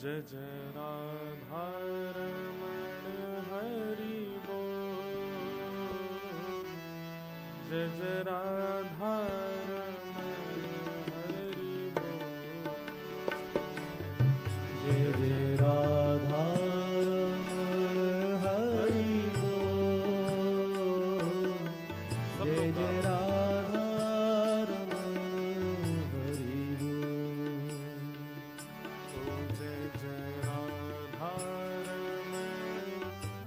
जय जय राधा रमण हरि बोल। जय जय राधा रमण हरि बोल। जय जय राधा रमण हरि बोल। जय जय राधा रमण हरि बोल। जय जय राधा रमण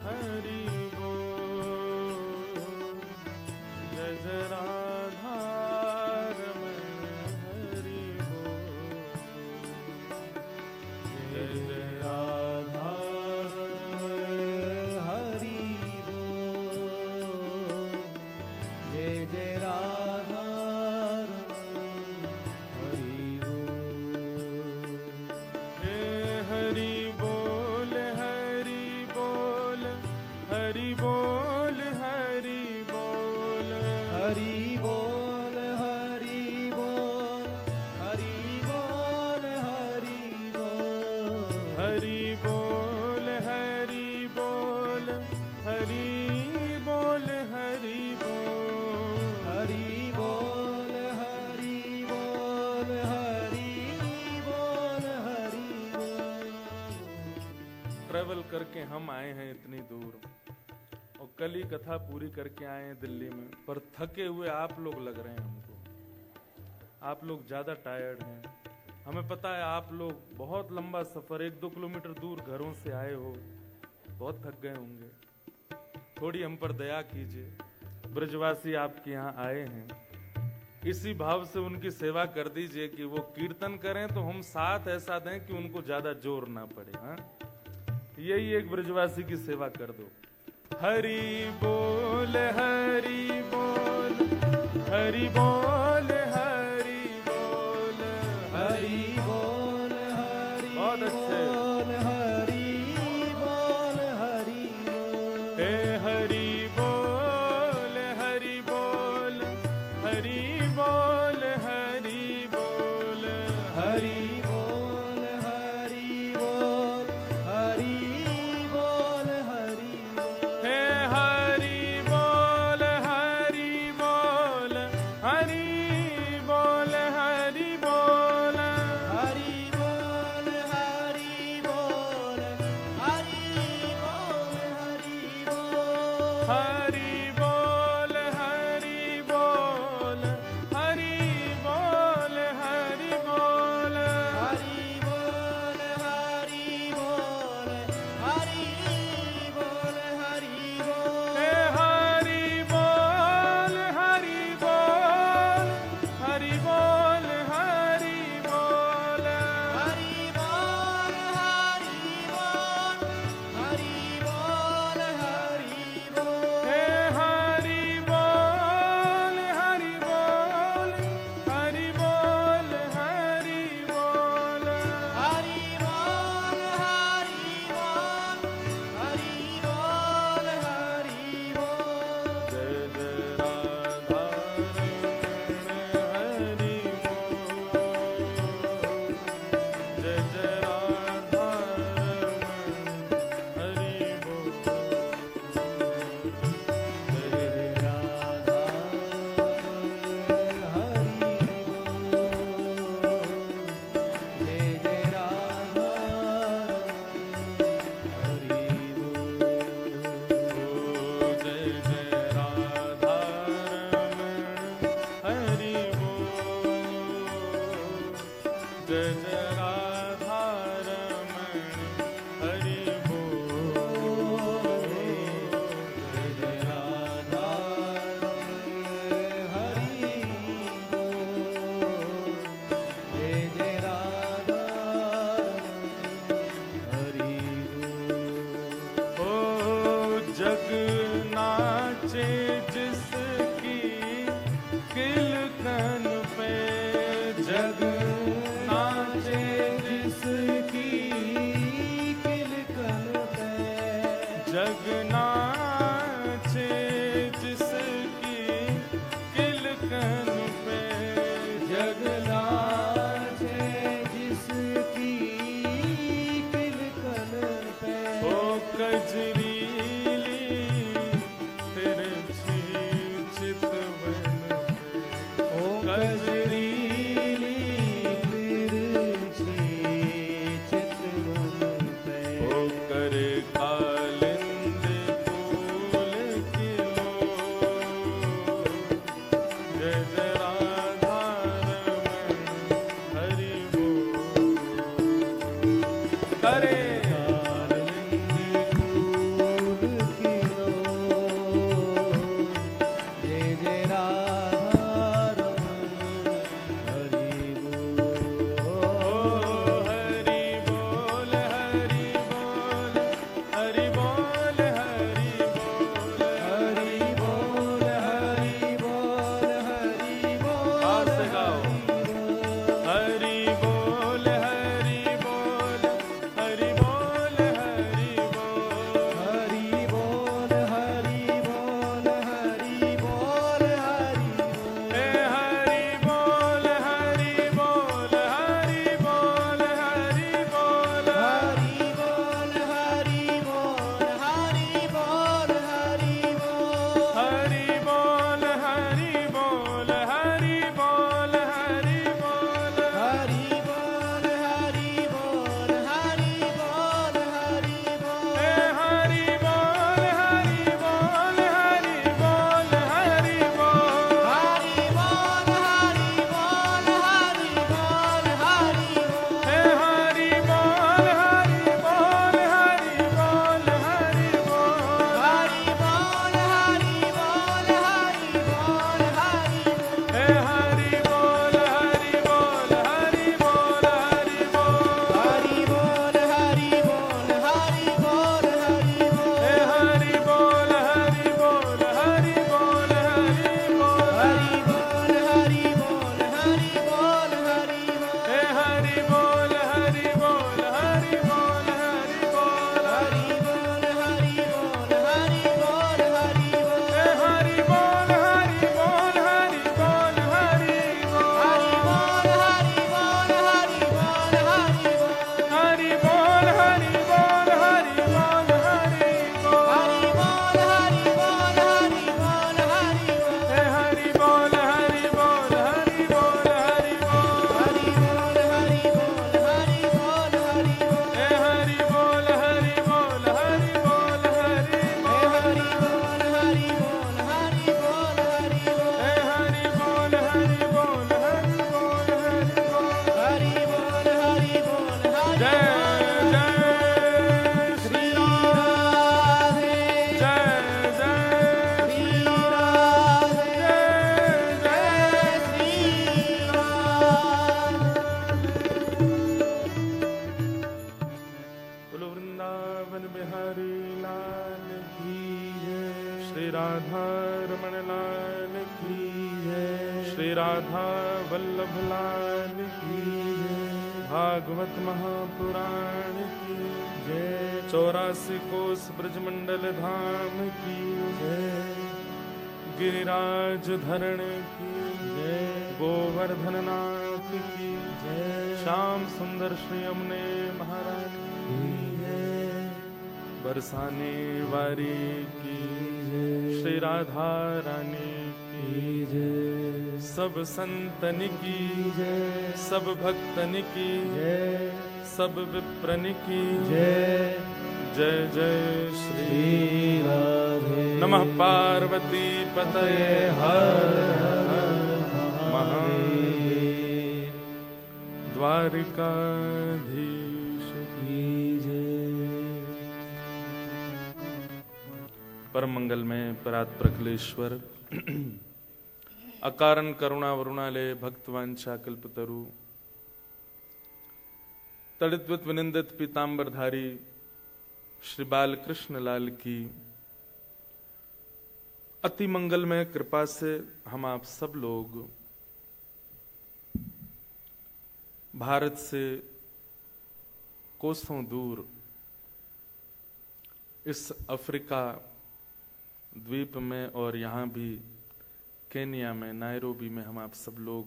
हरि बोल। जय जय राधा रमण हरि बोल। जय जय राधा रमण हरि बोल। जय जय राधा रमण हरि बोल। हे हरि बोल हरि बोल हरि बोल हरि बोल। हरि बोल हरि बोल हरि बोल हरि बोल। हरि बोल हरि बोल हरि बोल हरि बोल। हरि बोल हरि बोल हरि बोल हरि बोल। ट्रैवल करके हम आए हैं इतनी दूर और कल ही कथा पूरी करके आए हैं दिल्ली में, पर थके हुए आप लोग लग रहे हैं हमको। आप लोग ज्यादा टायर्ड हैं। हमें पता है आप लोग बहुत लंबा सफर 1-2 किलोमीटर दूर घरों से आए हो, बहुत थक गए होंगे। थोड़ी हम पर दया कीजिए। ब्रजवासी आपके यहाँ आए हैं, इसी भाव से उनकी सेवा कर दीजिए कि वो कीर्तन करें तो हम साथ ऐसा दें कि उनको ज्यादा जोर ना पड़े। हाँ, यही एक ब्रजवासी की सेवा कर दो। हरि बोल हरि बोल हरि बोल हरि बोल। हरि बोल हरि बहुत अच्छे। बोल हरि बोल हरि बोल। हे हरि बोल हरि बोल हरि बोल हरि बोल। हरि बोल हरि बोल हरि बोल हरि बोल। हे हरि बोल हरि बोल हरि बोल हरि बोल। हरि बोल हरि बोल हरि बोल हरि बोल। हरि बोल हरि बोल हरि बोल हरि बोल। हरि बोल हरि बोल हरि बोल हरि बोल। हे हरि बोल हरि बोल हरि बोल हरि बोल। हरि बोल हरि बोल हरि बोल हरि बोल। हे हरि बोल हरि बोल हरि बोल हरि बोल। हरि बोल हरि बोल हरि बोल हरि बोल। जय जय राधा रमण हरि बोल। जय जय राधा रमण हरि बोल। जय जय राधा हरि बोल। जय जय राधा हरि बोल। जय जय राधा रमण हरि बोल। जय जय राधा रमण हरि बोल। जय जय राधा हरि बोल। जय जय राधा हरि बोल। ओ जग नाचे जिसकी किलकन पे, जग नाचे हरे भागवत महापुराण की जय। 84 कोस ब्रजमंडल धाम की जय। गिरिराज धरण की जय। गोवर्धन नाथ की जय। श्याम सुंदर श्री यमुने महारानी की जय। बरसाने वारी की जय। श्री राधा रानी की जय। सब संतन की जय। सब भक्तन की जय। सब विप्रन की जय। जय जय श्री राधे। नमः पार्वती पतये हर हर महादेव। द्वारिकाधीश की जय। परम मंगल में परात प्रकलेश्वर अकारण करुणा वरुणालय भक्तवांछा कल्पतरु तड़ित्वत विनिंदित पीतांबरधारी श्री बालकृष्ण लाल की अति मंगलमय कृपा से हम आप सब लोग भारत से कोसों दूर इस अफ्रीका द्वीप में और यहाँ भी केनिया में नायरोबी में हम आप सब लोग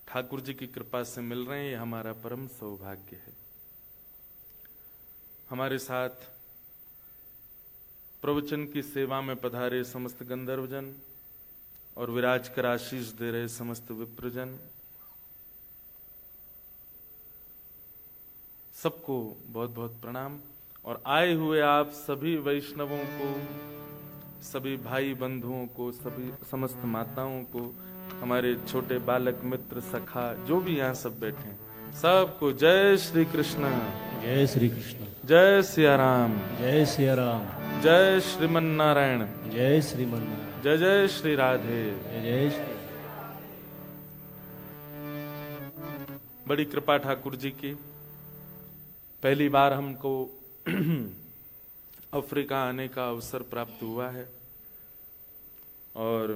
ठाकुर जी की कृपा से मिल रहे हैं। ये हमारा परम सौभाग्य है। हमारे साथ प्रवचन की सेवा में पधारे समस्त गंधर्वजन और विराज कर आशीष दे रहे समस्त विप्रजन, सबको बहुत बहुत प्रणाम। और आए हुए आप सभी वैष्णवों को, सभी भाई बंधुओं को, सभी समस्त माताओं को, हमारे छोटे बालक मित्र सखा जो भी यहाँ सब बैठे हैं, सबको जय श्री कृष्ण। जय श्री कृष्ण। जय सिया राम। जय सिया राम। जय श्रीमन नारायण। जय श्रीमन्नारायण। जय जय श्री राधे। जय जय श्री। बड़ी कृपा ठाकुर जी की, पहली बार हमको अफ्रीका आने का अवसर प्राप्त हुआ है और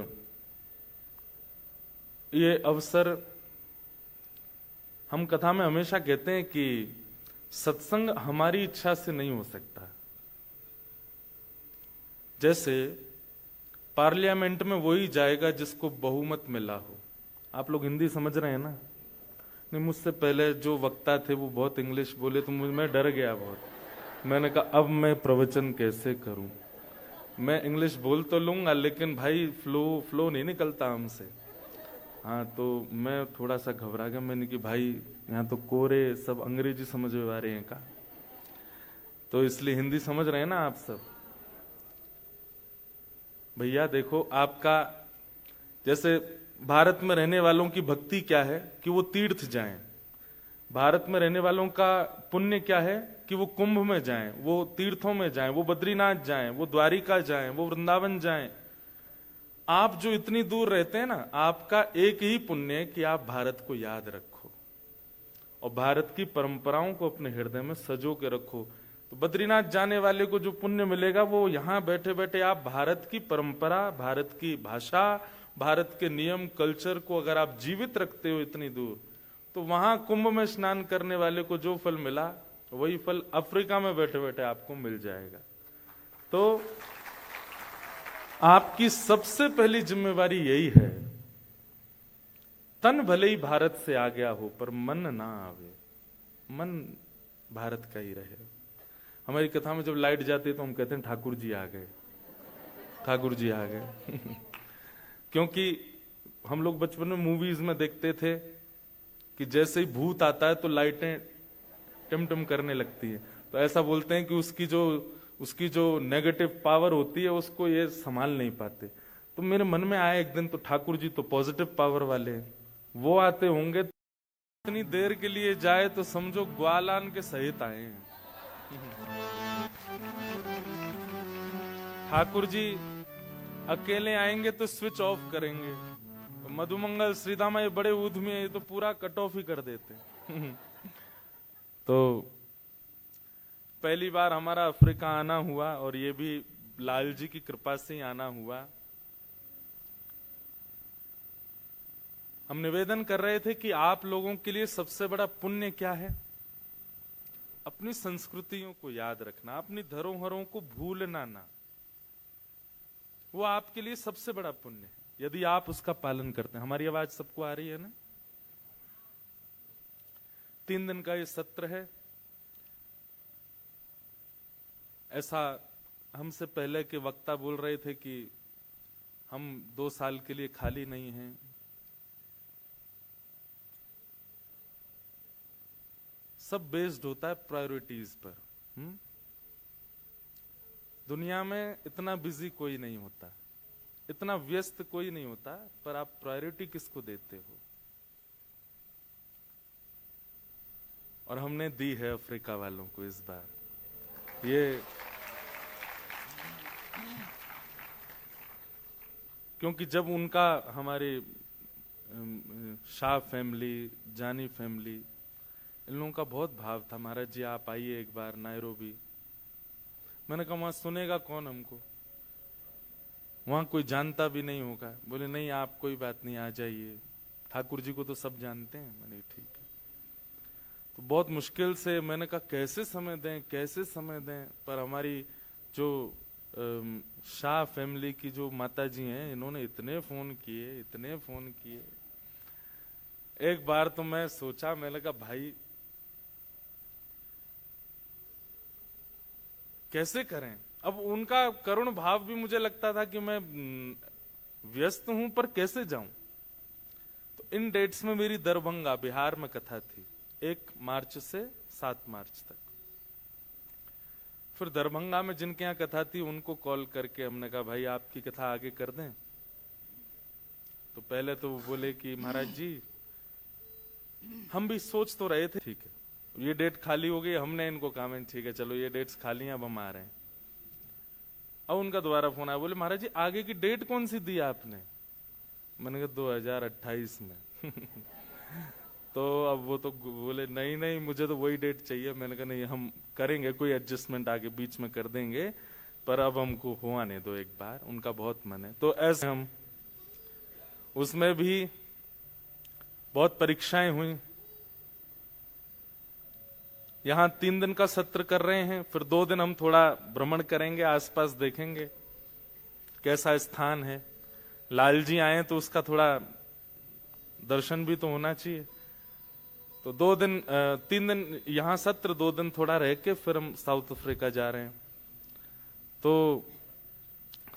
ये अवसर, हम कथा में हमेशा कहते हैं कि सत्संग हमारी इच्छा से नहीं हो सकता। जैसे पार्लियामेंट में वही जाएगा जिसको बहुमत मिला हो। आप लोग हिंदी समझ रहे हैं ना? नहीं, मुझसे पहले जो वक्ता थे वो बहुत इंग्लिश बोले तो मैं डर गया बहुत। मैंने कहा अब मैं प्रवचन कैसे करूं? मैं इंग्लिश बोल तो लूंगा लेकिन भाई फ्लो नहीं निकलता हमसे। हाँ, तो मैं थोड़ा सा घबरा गया। मैंने कि भाई यहाँ तो कोरे सब अंग्रेजी समझ में आ रहे हैं का? तो इसलिए हिंदी समझ रहे हैं ना आप सब? भैया देखो, आपका जैसे भारत में रहने वालों की भक्ति क्या है कि वो तीर्थ जाएं। भारत में रहने वालों का पुण्य क्या है कि वो कुंभ में जाएं, वो तीर्थों में जाएं, वो बद्रीनाथ जाएं, वो द्वारिका जाएं, वो वृंदावन जाएं। आप जो इतनी दूर रहते हैं ना, आपका एक ही पुण्य है कि आप भारत को याद रखो और भारत की परंपराओं को अपने हृदय में सजो के रखो। तो बद्रीनाथ जाने वाले को जो पुण्य मिलेगा वो यहां बैठे बैठे आप भारत की परंपरा, भारत की भाषा, भारत के नियम कल्चर को अगर आप जीवित रखते हो इतनी दूर, तो वहां कुंभ में स्नान करने वाले को जो फल मिला वही फल अफ्रीका में बैठे बैठे आपको मिल जाएगा। तो आपकी सबसे पहली जिम्मेवारी यही है, तन भले ही भारत से आ गया हो पर मन ना आवे, मन भारत का ही रहे। हमारी कथा में जब लाइट जाती है तो हम कहते हैं ठाकुर जी आ गए, ठाकुर जी आ गए। क्योंकि हम लोग बचपन में मूवीज में देखते थे कि जैसे ही भूत आता है तो लाइटें टिमटिम करने लगती है। तो ऐसा बोलते हैं कि उसकी जो नेगेटिव पावर होती है उसको ये संभाल नहीं पाते। तो मेरे मन में आया एक दिन, तो ठाकुर जी तो पॉजिटिव पावर वाले हैं, वो आते होंगे तो इतनी देर के लिए जाए तो समझो ग्वालान के सहित आए हैं। ठाकुर जी अकेले आएंगे तो स्विच ऑफ करेंगे। तो मधुमंगल श्रीधामा ये बड़े उद्यमी है, ये तो पूरा कट ऑफ ही कर देते। तो पहली बार हमारा अफ्रीका आना हुआ और ये भी लाल जी की कृपा से ही आना हुआ। हम निवेदन कर रहे थे कि आप लोगों के लिए सबसे बड़ा पुण्य क्या है? अपनी संस्कृतियों को याद रखना, अपनी धरोहरों को भूलना ना, वो आपके लिए सबसे बड़ा पुण्य है यदि आप उसका पालन करते हैं। हमारी आवाज सबको आ रही है ना? 3 दिन का ये सत्र है। ऐसा हमसे पहले के वक्ता बोल रहे थे कि हम 2 साल के लिए खाली नहीं हैं। सब बेस्ड होता है प्रायोरिटीज पर। दुनिया में इतना बिजी कोई नहीं होता, इतना व्यस्त कोई नहीं होता, पर आप प्रायोरिटी किसको देते हो? और हमने दी है अफ्रीका वालों को इस बार। ये क्योंकि जब उनका हमारे शाह फैमिली, जानी फैमिली, इन लोगों का बहुत भाव था, महाराज जी आप आइए एक बार नायरोबी। मैंने कहा वहां सुनेगा कौन हमको, वहां कोई जानता भी नहीं होगा। बोले नहीं आप कोई बात नहीं, आ जाइए, ठाकुर जी को तो सब जानते हैं। मैंने ठीक है। तो बहुत मुश्किल से मैंने कहा कैसे समय दें, कैसे समय दें, पर हमारी जो शाह फैमिली की जो माता जी हैं, इन्होंने इतने फोन किए, इतने फोन किए। एक बार तो मैं सोचा, मैंने कहा भाई कैसे करें। अब उनका करुण भाव भी मुझे लगता था कि मैं व्यस्त हूं पर कैसे जाऊं। तो इन डेट्स में मेरी दरभंगा बिहार में कथा थी, 1 मार्च से 7 मार्च तक। फिर दरभंगा में जिनके यहाँ कथा थी उनको कॉल करके हमने कहा भाई आपकी कथा आगे कर दें। तो पहले तो वो बोले कि महाराज जी हम भी सोच तो रहे थे, ठीक है। ये डेट खाली हो गई, हमने इनको कहा मैं ठीक है चलो ये डेट्स खाली हैं, अब हम आ रहे हैं। अब उनका दोबारा फोन आया, बोले महाराज जी आगे की डेट कौन सी दी आपने? मैंने कहा 2028 में तो अब वो तो बोले नहीं नहीं मुझे तो वही डेट चाहिए। मैंने कहा नहीं हम करेंगे, कोई एडजस्टमेंट आगे बीच में कर देंगे, पर अब हमको हो आने दो एक बार, उनका बहुत मन है। तो ऐसे हम उसमें भी बहुत परीक्षाएं हुई। यहां 3 दिन का सत्र कर रहे हैं, फिर 2 दिन हम थोड़ा भ्रमण करेंगे, आसपास देखेंगे कैसा स्थान है। लाल जी आए तो उसका थोड़ा दर्शन भी तो होना चाहिए। तो 3 दिन यहां सत्र, 2 दिन थोड़ा रह के फिर हम साउथ अफ्रीका जा रहे हैं। तो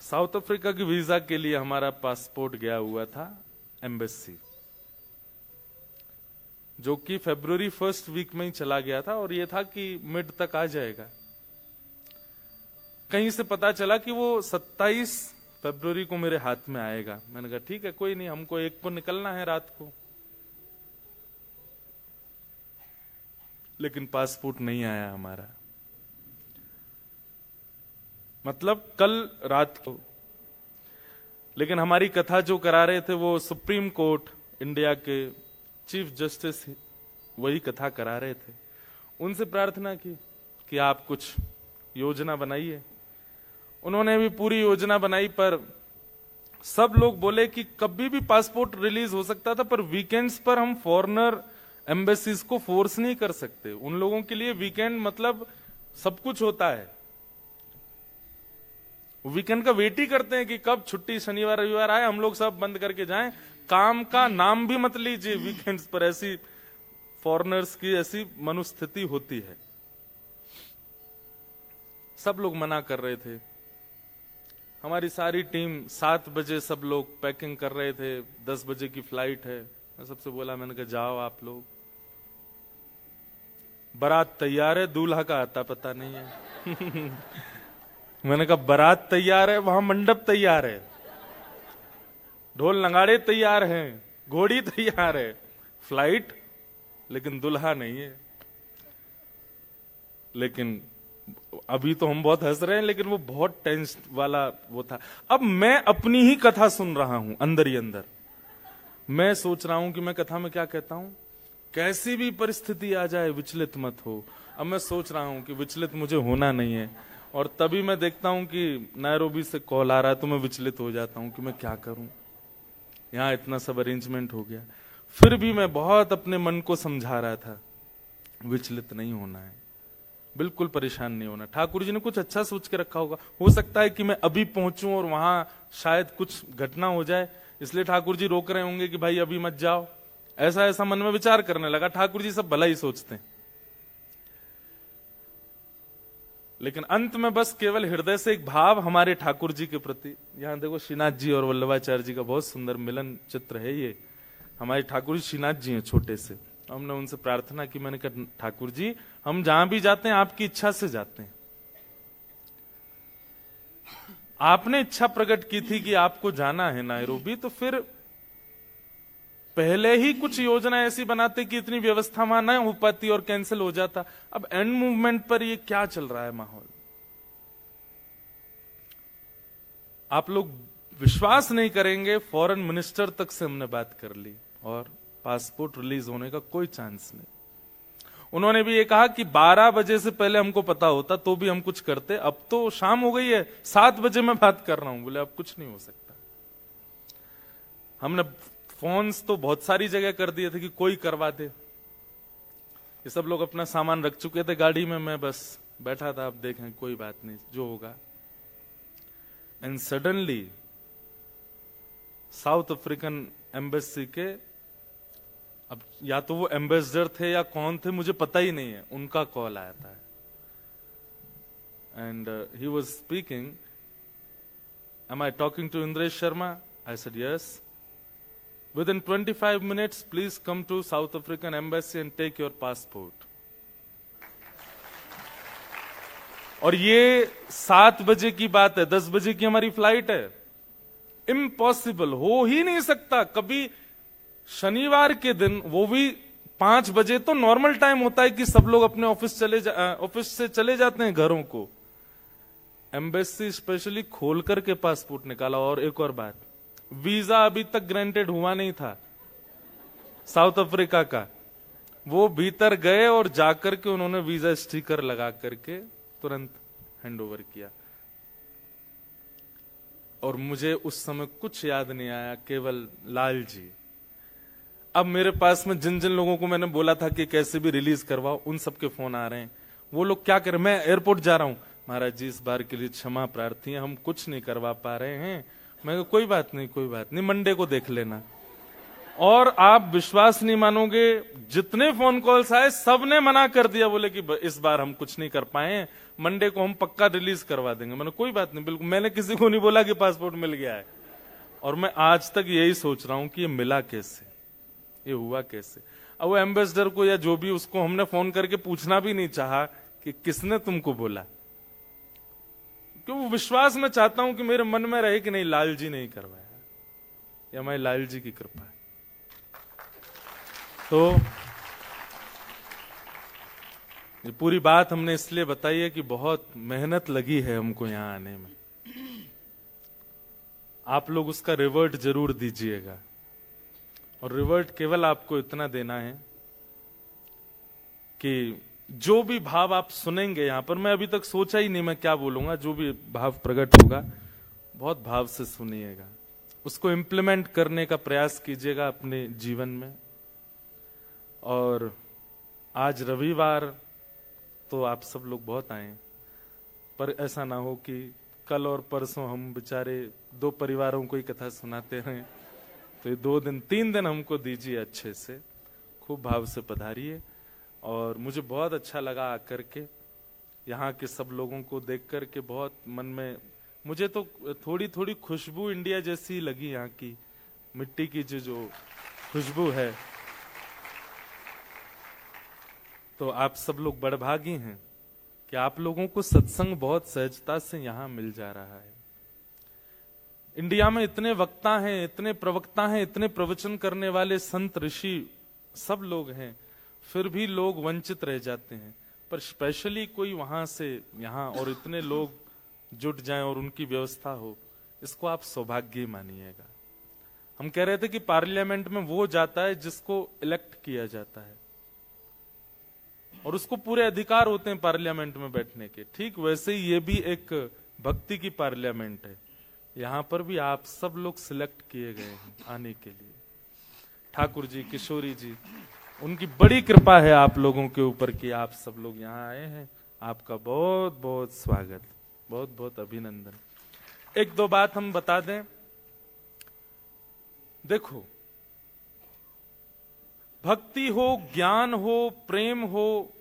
साउथ अफ्रीका की वीजा के लिए हमारा पासपोर्ट गया हुआ था एम्बेसी, जो कि फरवरी 1st वीक में ही चला गया था, और ये था कि मिड तक आ जाएगा। कहीं से पता चला कि वो 27 फरवरी को मेरे हाथ में आएगा। मैंने कहा ठीक है कोई नहीं, हमको 1 को निकलना है रात को। लेकिन पासपोर्ट नहीं आया हमारा, मतलब कल रात को। लेकिन हमारी कथा जो करा रहे थे वो सुप्रीम कोर्ट इंडिया के चीफ जस्टिस वही कथा करा रहे थे। उनसे प्रार्थना की कि आप कुछ योजना बनाइए। उन्होंने भी पूरी योजना बनाई, पर सब लोग बोले कि कभी भी पासपोर्ट रिलीज हो सकता था, पर वीकेंड्स पर हम फॉरेनर एम्बेसीज को फोर्स नहीं कर सकते। उन लोगों के लिए वीकेंड मतलब सब कुछ होता है, वीकेंड का वेट ही करते हैं कि कब छुट्टी शनिवार रविवार आए, हम लोग सब बंद करके जाएं। काम का नाम भी मत लीजिए वीकेंड्स पर, ऐसी फॉरेनर्स की ऐसी मनुस्थिति होती है। सब लोग मना कर रहे थे। हमारी सारी टीम 7 बजे सब लोग पैकिंग कर रहे थे, 10 बजे की फ्लाइट है। मैं सबसे बोला, मैंने कहा जाओ आप लोग, बारात तैयार है, दूल्हा का आता पता नहीं है मैंने कहा बारात तैयार है, वहां मंडप तैयार है, ढोल नगाड़े तैयार हैं, घोड़ी तैयार है, फ्लाइट, लेकिन दुल्हा नहीं है। लेकिन अभी तो हम बहुत हंस रहे हैं, लेकिन वो बहुत टेंस वाला वो था। अब मैं अपनी ही कथा सुन रहा हूं अंदर ही अंदर। मैं सोच रहा हूं कि मैं कथा में क्या कहता हूं, कैसी भी परिस्थिति आ जाए विचलित मत हो। अब मैं सोच रहा हूं कि विचलित मुझे होना नहीं है, और तभी मैं देखता हूं कि नैरोबी से कॉल आ रहा है, तो मैं विचलित हो जाता हूं कि मैं क्या करूं। यहां इतना सब अरेंजमेंट हो गया, फिर भी मैं बहुत अपने मन को समझा रहा था, विचलित नहीं होना है, बिल्कुल परेशान नहीं होना। ठाकुर जी ने कुछ अच्छा सोच के रखा होगा। हो सकता है कि मैं अभी पहुंचूं और वहां शायद कुछ घटना हो जाए, इसलिए ठाकुर जी रोक रहे होंगे कि भाई अभी मत जाओ। ऐसा ऐसा मन में विचार करने लगा। ठाकुर जी सब भला ही सोचते हैं, लेकिन अंत में बस केवल हृदय से एक भाव हमारे ठाकुर जी के प्रति। यहां देखो श्रीनाथ जी और वल्लभाचार्य जी का बहुत सुंदर मिलन चित्र है। ये हमारे ठाकुर जी श्रीनाथ जी हैं छोटे से। हमने उनसे प्रार्थना की, मैंने कहा ठाकुर जी हम जहां भी जाते हैं आपकी इच्छा से जाते हैं। आपने इच्छा प्रकट की थी कि आपको जाना है नैरोबी, तो फिर पहले ही कुछ योजना ऐसी बनाते कि इतनी व्यवस्था वहां न हो पाती और कैंसिल हो जाता। अब एंड मूवमेंट पर ये क्या चल रहा है माहौल, आप लोग विश्वास नहीं करेंगे। फॉरेन मिनिस्टर तक से हमने बात कर ली और पासपोर्ट रिलीज होने का कोई चांस नहीं। उन्होंने भी ये कहा कि 12 बजे से पहले हमको पता होता तो भी हम कुछ करते। अब तो शाम हो गई है, 7 बजे मैं बात कर रहा हूं। बोले अब कुछ नहीं हो सकता। हमने फोन्स तो बहुत सारी जगह कर दिए थे कि कोई करवा दे। ये सब लोग अपना सामान रख चुके थे गाड़ी में, मैं बस बैठा था, अब देखें कोई बात नहीं जो होगा। And suddenly south African embassy के, अब या तो वो एम्बेसडर थे या कौन थे मुझे पता ही नहीं है, उनका कॉल आया था। And he was speaking, am I talking to Indresh Sharma? I said yes. Within 25 minutes, please come to South African Embassy and take your passport. और ये 7 बजे की बात है, 10 बजे की हमारी फ्लाइट है। इम्पॉसिबल, हो ही नहीं सकता। कभी शनिवार के दिन, वो भी 5 बजे तो नॉर्मल टाइम होता है कि सब लोग अपने ऑफिस से चले जाते हैं घरों को। एम्बेसी स्पेशली खोल करके पासपोर्ट निकाला। और एक और बात, वीजा अभी तक ग्रांटेड हुआ नहीं था साउथ अफ्रीका का। वो भीतर गए और जाकर के उन्होंने वीजा स्टिकर लगा करके तुरंत हैंड ओवर किया। और मुझे उस समय कुछ याद नहीं आया, केवल लाल जी। अब मेरे पास में जिन जिन लोगों को मैंने बोला था कि कैसे भी रिलीज करवाओ, उन सबके फोन आ रहे हैं। वो लोग क्या करें, मैं एयरपोर्ट जा रहा हूं, महाराज जी इस बार के लिए क्षमा प्रार्थी है, हम कुछ नहीं करवा पा रहे हैं। मैं कहा, कोई बात नहीं, मंडे को देख लेना। और आप विश्वास नहीं मानोगे, जितने फोन कॉल्स आए सबने मना कर दिया, बोले कि इस बार हम कुछ नहीं कर पाए, मंडे को हम पक्का रिलीज करवा देंगे। मैंने कोई बात नहीं, बिल्कुल। मैंने किसी को नहीं बोला कि पासपोर्ट मिल गया है। और मैं आज तक यही सोच रहा हूं कि ये मिला कैसे, ये हुआ कैसे। अब वो एम्बेसडर को या जो भी, उसको हमने फोन करके पूछना भी नहीं चाहा कि किसने तुमको बोला, क्यों विश्वास मैं चाहता हूं कि मेरे मन में रहे कि नहीं, लाल जी नहीं करवाया, या हमारे लाल जी की कृपा है। तो ये पूरी बात हमने इसलिए बताई है कि बहुत मेहनत लगी है हमको यहां आने में। आप लोग उसका रिवर्ट जरूर दीजिएगा। और रिवर्ट केवल आपको इतना देना है कि जो भी भाव आप सुनेंगे यहां पर, मैं अभी तक सोचा ही नहीं मैं क्या बोलूंगा, जो भी भाव प्रकट होगा बहुत भाव से सुनिएगा, उसको इम्प्लीमेंट करने का प्रयास कीजिएगा अपने जीवन में। और आज रविवार तो आप सब लोग बहुत आए, पर ऐसा ना हो कि कल और परसों हम बेचारे 2 परिवारों को ही कथा सुनाते रहें। तो ये 2 दिन 3 दिन हमको दीजिए, अच्छे से खूब भाव से पधारिए। और मुझे बहुत अच्छा लगा आकर के, यहाँ के सब लोगों को देख करके बहुत मन में, मुझे तो थोड़ी थोड़ी खुशबू इंडिया जैसी लगी, यहाँ की मिट्टी की जो खुशबू है। तो आप सब लोग बड़भागी हैं कि आप लोगों को सत्संग बहुत सहजता से यहाँ मिल जा रहा है। इंडिया में इतने वक्ता हैं, इतने प्रवक्ता हैं, इतने प्रवचन करने वाले संत ऋषि सब लोग हैं, फिर भी लोग वंचित रह जाते हैं। पर स्पेशली कोई वहां से यहाँ और इतने लोग जुट जाएं और उनकी व्यवस्था हो, इसको आप सौभाग्य मानिएगा। हम कह रहे थे कि पार्लियामेंट में वो जाता है जिसको इलेक्ट किया जाता है और उसको पूरे अधिकार होते हैं पार्लियामेंट में बैठने के। ठीक वैसे ही ये भी एक भक्ति की पार्लियामेंट है। यहां पर भी आप सब लोग सिलेक्ट किए गए हैं आने के लिए। ठाकुर जी, किशोरी जी, उनकी बड़ी कृपा है आप लोगों के ऊपर कि आप सब लोग यहाँ आए हैं। आपका बहुत बहुत स्वागत, बहुत बहुत अभिनंदन। 1-2 बात हम बता दें। देखो, भक्ति हो, ज्ञान हो, प्रेम हो,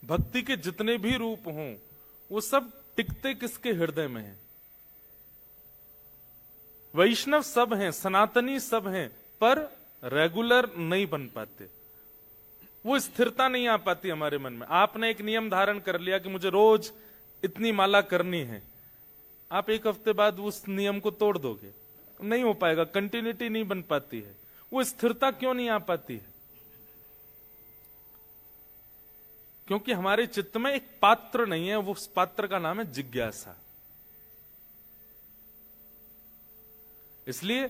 भक्ति के जितने भी रूप हों, वो सब टिकते किसके हृदय में हैं? वैष्णव सब हैं, सनातनी सब हैं, पर रेगुलर नहीं बन पाते। वो स्थिरता नहीं आ पाती हमारे मन में। आपने एक नियम धारण कर लिया कि मुझे रोज इतनी माला करनी है, आप 1 हफ्ते बाद उस नियम को तोड़ दोगे, नहीं हो पाएगा, कंटिन्यूटी नहीं बन पाती है। वो स्थिरता क्यों नहीं आ पाती है? क्योंकि हमारे चित्त में एक पात्र नहीं है, वो उस पात्र का नाम है जिज्ञासा। इसलिए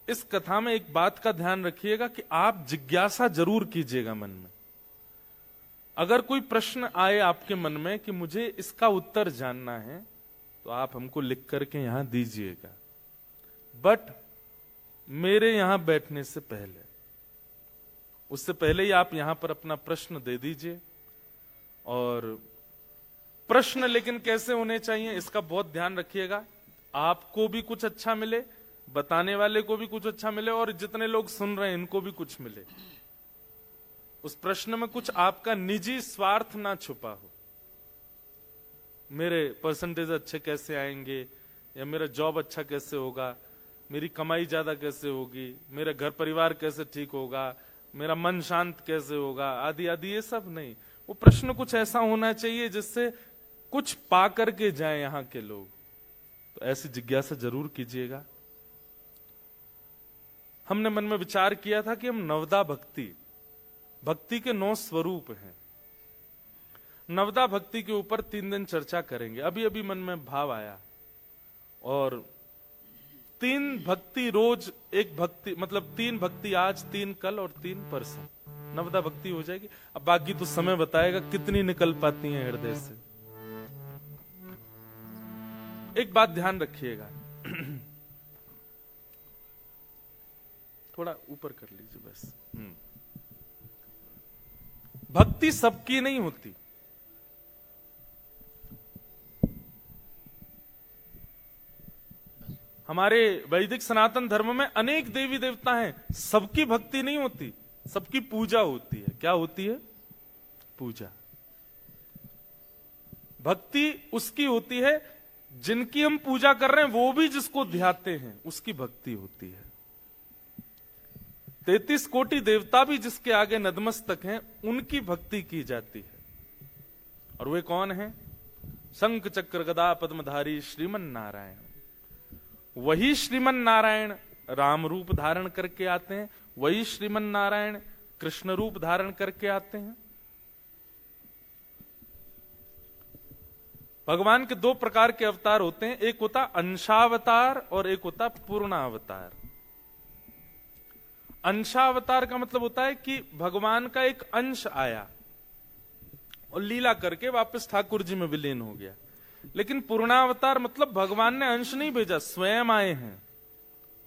इस कथा में एक बात का ध्यान रखिएगा कि आप जिज्ञासा जरूर कीजिएगा मन में। अगर कोई प्रश्न आए आपके मन में कि मुझे इसका उत्तर जानना है, तो आप हमको लिख करके यहां दीजिएगा। बट मेरे यहां बैठने से पहले, उससे पहले ही आप यहां पर अपना प्रश्न दे दीजिए। और प्रश्न लेकिन कैसे होने चाहिए, इसका बहुत ध्यान रखिएगा। आपको भी कुछ अच्छा मिले, बताने वाले को भी कुछ अच्छा मिले, और जितने लोग सुन रहे हैं इनको भी कुछ मिले। उस प्रश्न में कुछ आपका निजी स्वार्थ ना छुपा हो। मेरे परसेंटेज अच्छे कैसे आएंगे, या मेरा जॉब अच्छा कैसे होगा, मेरी कमाई ज्यादा कैसे होगी, मेरा घर परिवार कैसे ठीक होगा, मेरा मन शांत कैसे होगा, आदि आदि, ये सब नहीं। वो प्रश्न कुछ ऐसा होना चाहिए जिससे कुछ पा करके जाए यहां के लोग। तो ऐसी जिज्ञासा जरूर कीजिएगा। हमने मन में विचार किया था कि हम नवदा भक्ति भक्ति के 9 स्वरूप हैं। नवदा भक्ति के ऊपर 3 दिन चर्चा करेंगे। अभी अभी मन में भाव आया, और 3 भक्ति रोज, एक भक्ति मतलब 3 भक्ति आज, 3 कल और 3 परसों, नवदा भक्ति हो जाएगी। अब बाकी तो समय बताएगा कितनी निकल पाती हैं हृदय से। एक बात ध्यान रखिएगा, थोड़ा ऊपर कर लीजिए बस। भक्ति सबकी नहीं होती। हमारे वैदिक सनातन धर्म में अनेक देवी देवता हैं, सबकी भक्ति नहीं होती, सबकी पूजा होती है। क्या होती है? पूजा। भक्ति उसकी होती है जिनकी हम पूजा कर रहे हैं, वो भी जिसको ध्याते हैं, उसकी भक्ति होती है। 33 कोटि देवता भी जिसके आगे नतमस्तक हैं, उनकी भक्ति की जाती है। और वे कौन हैं? शंख चक्र गदा पद्मधारी श्रीमन नारायण। वही श्रीमन नारायण राम रूप धारण करके आते हैं, वही श्रीमन नारायण कृष्ण रूप धारण करके आते हैं। भगवान के 2 प्रकार के अवतार होते हैं, एक होता अंशावतार और एक होता पूर्णावतार। अंशावतार का मतलब होता है कि भगवान का एक अंश आया और लीला करके वापस ठाकुर जी में विलीन हो गया। लेकिन पूर्णावतार मतलब भगवान ने अंश नहीं भेजा, स्वयं आए हैं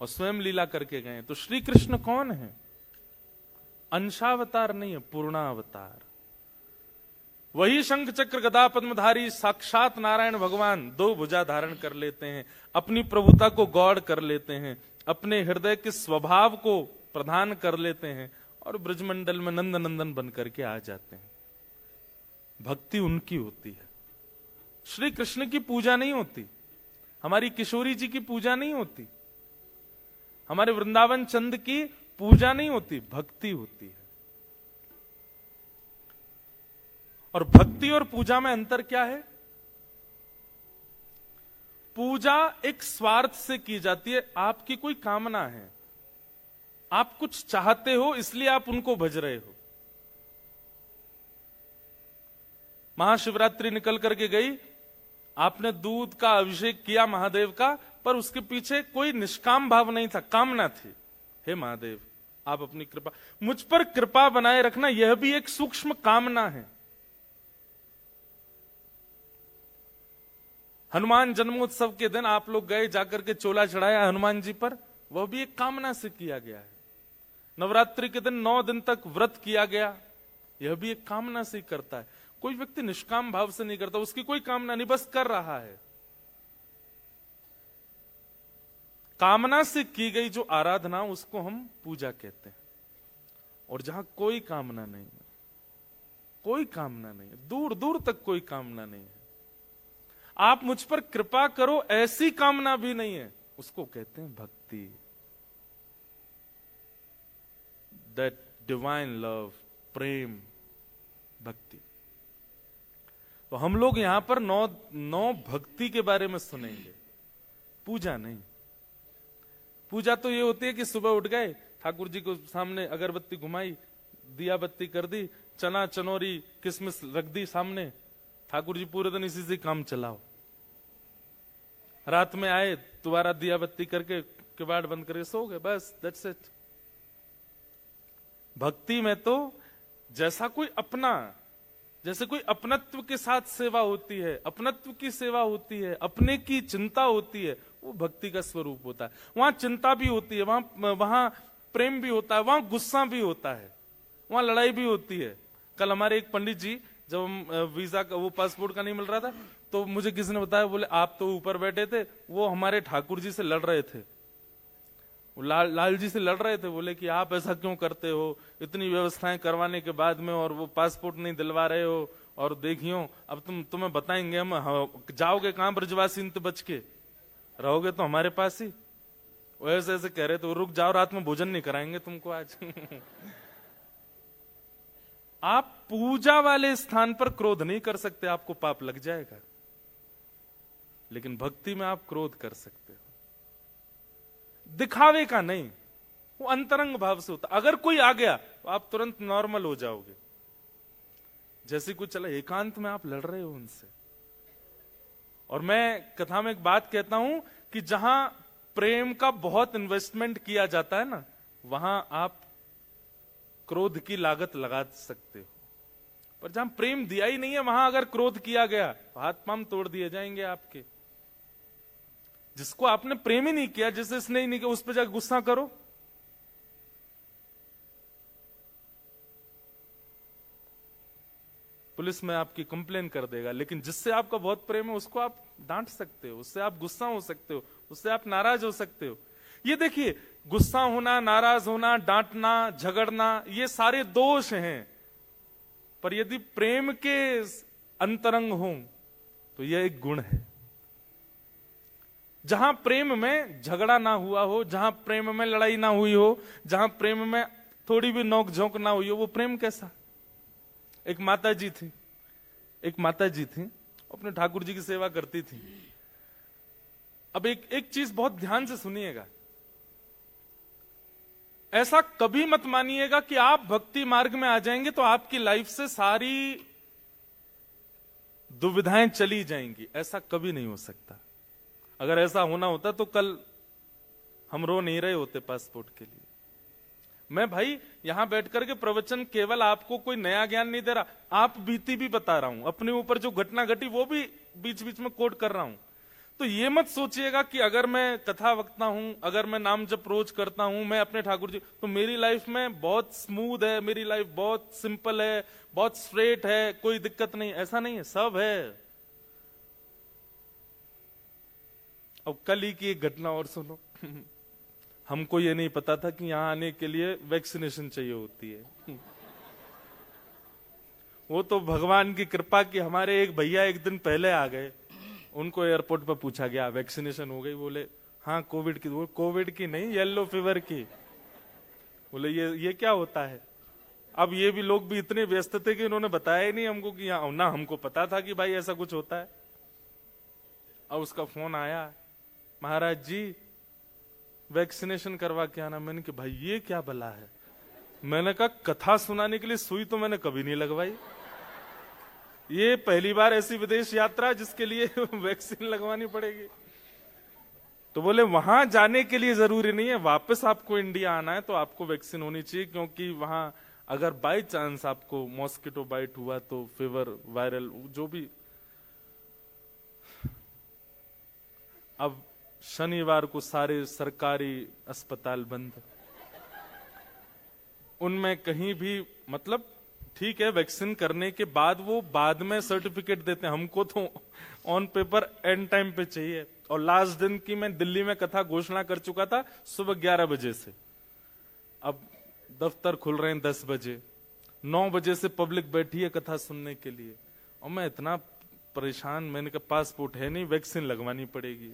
और स्वयं लीला करके गए। तो श्री कृष्ण कौन है? अंशावतार नहीं है, पूर्णावतार। वही शंख चक्र गदा पद्मधारी साक्षात नारायण भगवान 2 भुजा धारण कर लेते हैं, अपनी प्रभुता को गौड़ कर लेते हैं, अपने हृदय के स्वभाव को प्रदान कर लेते हैं और ब्रजमंडल में नंद नंदन बन करके आ जाते हैं। भक्ति उनकी होती है। श्री कृष्ण की पूजा नहीं होती, हमारी किशोरी जी की पूजा नहीं होती, हमारे वृंदावन चंद की पूजा नहीं होती, भक्ति होती है। और भक्ति और पूजा में अंतर क्या है? पूजा एक स्वार्थ से की जाती है, आपकी कोई कामना है, आप कुछ चाहते हो इसलिए आप उनको भज रहे हो। महाशिवरात्रि निकल करके गई, आपने दूध का अभिषेक किया महादेव का, पर उसके पीछे कोई निष्काम भाव नहीं था, कामना थी। हे महादेव, आप अपनी कृपा, मुझ पर कृपा बनाए रखना, यह भी एक सूक्ष्म कामना है। हनुमान जन्मोत्सव के दिन आप लोग गए, जाकर के चोला चढ़ाया हनुमान जी पर, वह भी एक कामना से किया गया है। नवरात्रि के दिन 9 दिन तक व्रत किया गया, यह भी एक कामना से करता है। कोई व्यक्ति निष्काम भाव से नहीं करता, उसकी कोई कामना नहीं, बस कर रहा है। कामना से की गई जो आराधना, उसको हम पूजा कहते हैं। और जहां कोई कामना नहीं है, कोई कामना नहीं है, दूर दूर तक कोई कामना नहीं है, आप मुझ पर कृपा करो ऐसी कामना भी नहीं है, उसको कहते हैं भक्ति। दैट डिवाइन लव, प्रेम, भक्ति। तो हम लोग यहां पर नौ भक्ति के बारे में सुनेंगे, पूजा नहीं। पूजा तो ये होती है कि सुबह उठ गए, ठाकुर जी को सामने अगरबत्ती घुमाई, दिया बत्ती कर दी, चना चनौरी किसमिस रख दी सामने, ठाकुर जी पूरे दिन इसी से काम चलाओ। रात में आए, दोबारा दिया बत्ती करके किवाड़ बंद करके सो गए, बस दैट्स इट। भक्ति में तो जैसा कोई अपना, जैसे कोई अपनत्व के साथ सेवा होती है, अपनत्व की सेवा होती है, अपने की चिंता होती है, वो भक्ति का स्वरूप होता है। वहां चिंता भी होती है, वहां प्रेम भी होता है, वहां गुस्सा भी होता है, वहां लड़ाई भी होती है। कल हमारे एक पंडित जी, जब हम वीजा का, वो पासपोर्ट का नहीं मिल रहा था, तो मुझे किसी ने बताया, बोले आप तो ऊपर बैठे थे, वो हमारे ठाकुर जी से लड़ रहे थे, लाल जी से लड़ रहे थे। बोले कि आप ऐसा क्यों करते हो, इतनी व्यवस्थाएं करवाने के बाद में, और वो पासपोर्ट नहीं दिलवा रहे हो, और देखियो अब तुम्हें बताएंगे हम, जाओगे कहां ब्रजवासी इंत बच के, रहोगे तो हमारे पास ही। वो ऐसे ऐसे कह रहे थे, रुक जाओ, रात में भोजन नहीं कराएंगे तुमको आज। आप पूजा वाले स्थान पर क्रोध नहीं कर सकते, आपको पाप लग जाएगा, लेकिन भक्ति में आप क्रोध कर सकते हो। दिखावे का नहीं, वो अंतरंग भाव से होता। अगर कोई आ गया तो आप तुरंत नॉर्मल हो जाओगे। जैसे कुछ चला, एकांत में आप लड़ रहे हो उनसे। और मैं कथा में एक बात कहता हूं कि जहां प्रेम का बहुत इन्वेस्टमेंट किया जाता है ना, वहां आप क्रोध की लागत लगा सकते हो। पर जहां प्रेम दिया ही नहीं है, वहां अगर क्रोध किया गया तो हाथ पांव तोड़ दिए जाएंगे आपके। जिसको आपने प्रेम ही नहीं किया, जिसे स्नेह नहीं किया, उस पर जाकर गुस्सा करो। पुलिस में आपकी कंप्लेन कर देगा। लेकिन जिससे आपका बहुत प्रेम है उसको आप डांट सकते हो, उससे आप गुस्सा हो सकते हो, उससे आप नाराज हो सकते हो। ये देखिए, गुस्सा होना, नाराज होना, डांटना, झगड़ना, ये सारे दोष हैं। पर यदि प्रेम के अंतरंग हो तो यह एक गुण है। जहां प्रेम में झगड़ा ना हुआ हो, जहां प्रेम में लड़ाई ना हुई हो, जहां प्रेम में थोड़ी भी नोक झोंक ना हुई हो, वो प्रेम कैसा? एक माता जी थी, अपने ठाकुर जी की सेवा करती थी। अब एक चीज बहुत ध्यान से सुनिएगा। ऐसा कभी मत मानिएगा कि आप भक्ति मार्ग में आ जाएंगे तो आपकी लाइफ से सारी दुविधाएं चली जाएंगी। ऐसा कभी नहीं हो सकता। अगर ऐसा होना होता तो कल हम रो नहीं रहे होते पासपोर्ट के लिए। मैं भाई यहां बैठकर के प्रवचन केवल आपको कोई नया ज्ञान नहीं दे रहा, आप बीती भी बता रहा हूं। अपने ऊपर जो घटना घटी वो भी बीच बीच में कोट कर रहा हूं। तो ये मत सोचिएगा कि अगर मैं कथा वक्ता हूं, अगर मैं नाम जप रोज करता हूं, मैं अपने ठाकुर जी, तो मेरी लाइफ में बहुत स्मूथ है, मेरी लाइफ बहुत सिंपल है, बहुत स्ट्रेट है, कोई दिक्कत नहीं। ऐसा नहीं है, सब है। अब कल ही की एक घटना और सुनो। हमको ये नहीं पता था कि यहां आने के लिए वैक्सीनेशन चाहिए होती है। वो तो भगवान की कृपा की हमारे एक भैया एक दिन पहले आ गए। उनको एयरपोर्ट पर पूछा गया वैक्सीनेशन हो गई? बोले हाँ कोविड की। वो कोविड की नहीं, येलो फीवर की। बोले ये क्या होता है? अब ये भी लोग भी इतने व्यस्त थे कि उन्होंने बताया ही नहीं हमको कि यहाँ ना, हमको पता था कि भाई ऐसा कुछ होता है। अब उसका फोन आया, महाराज जी वैक्सीनेशन करवा के आना। मैंने कहा भाई ये क्या भला है? मैंने कहा कथा सुनाने के लिए सुई तो मैंने कभी नहीं लगवाई, ये पहली बार ऐसी विदेश यात्रा जिसके लिए वैक्सीन लगवानी पड़ेगी। तो बोले वहां जाने के लिए जरूरी नहीं है, वापस आपको इंडिया आना है तो आपको वैक्सीन होनी चाहिए, क्योंकि वहां अगर बाई चांस आपको मॉस्किटो बाइट हुआ तो फीवर, वायरल जो भी। अब शनिवार को सारे सरकारी अस्पताल बंद, उनमें कहीं भी मतलब ठीक है वैक्सीन करने के बाद वो बाद में सर्टिफिकेट देते हैं, हमको तो ऑन पेपर एंड टाइम पे चाहिए। और लास्ट दिन की मैं दिल्ली में कथा घोषणा कर चुका था सुबह 11 बजे से। अब दफ्तर खुल रहे हैं 10 बजे, 9 बजे से पब्लिक बैठी है कथा सुनने के लिए। और मैं इतना परेशान, मैंने कहा पासपोर्ट है नहीं, वैक्सीन लगवानी पड़ेगी।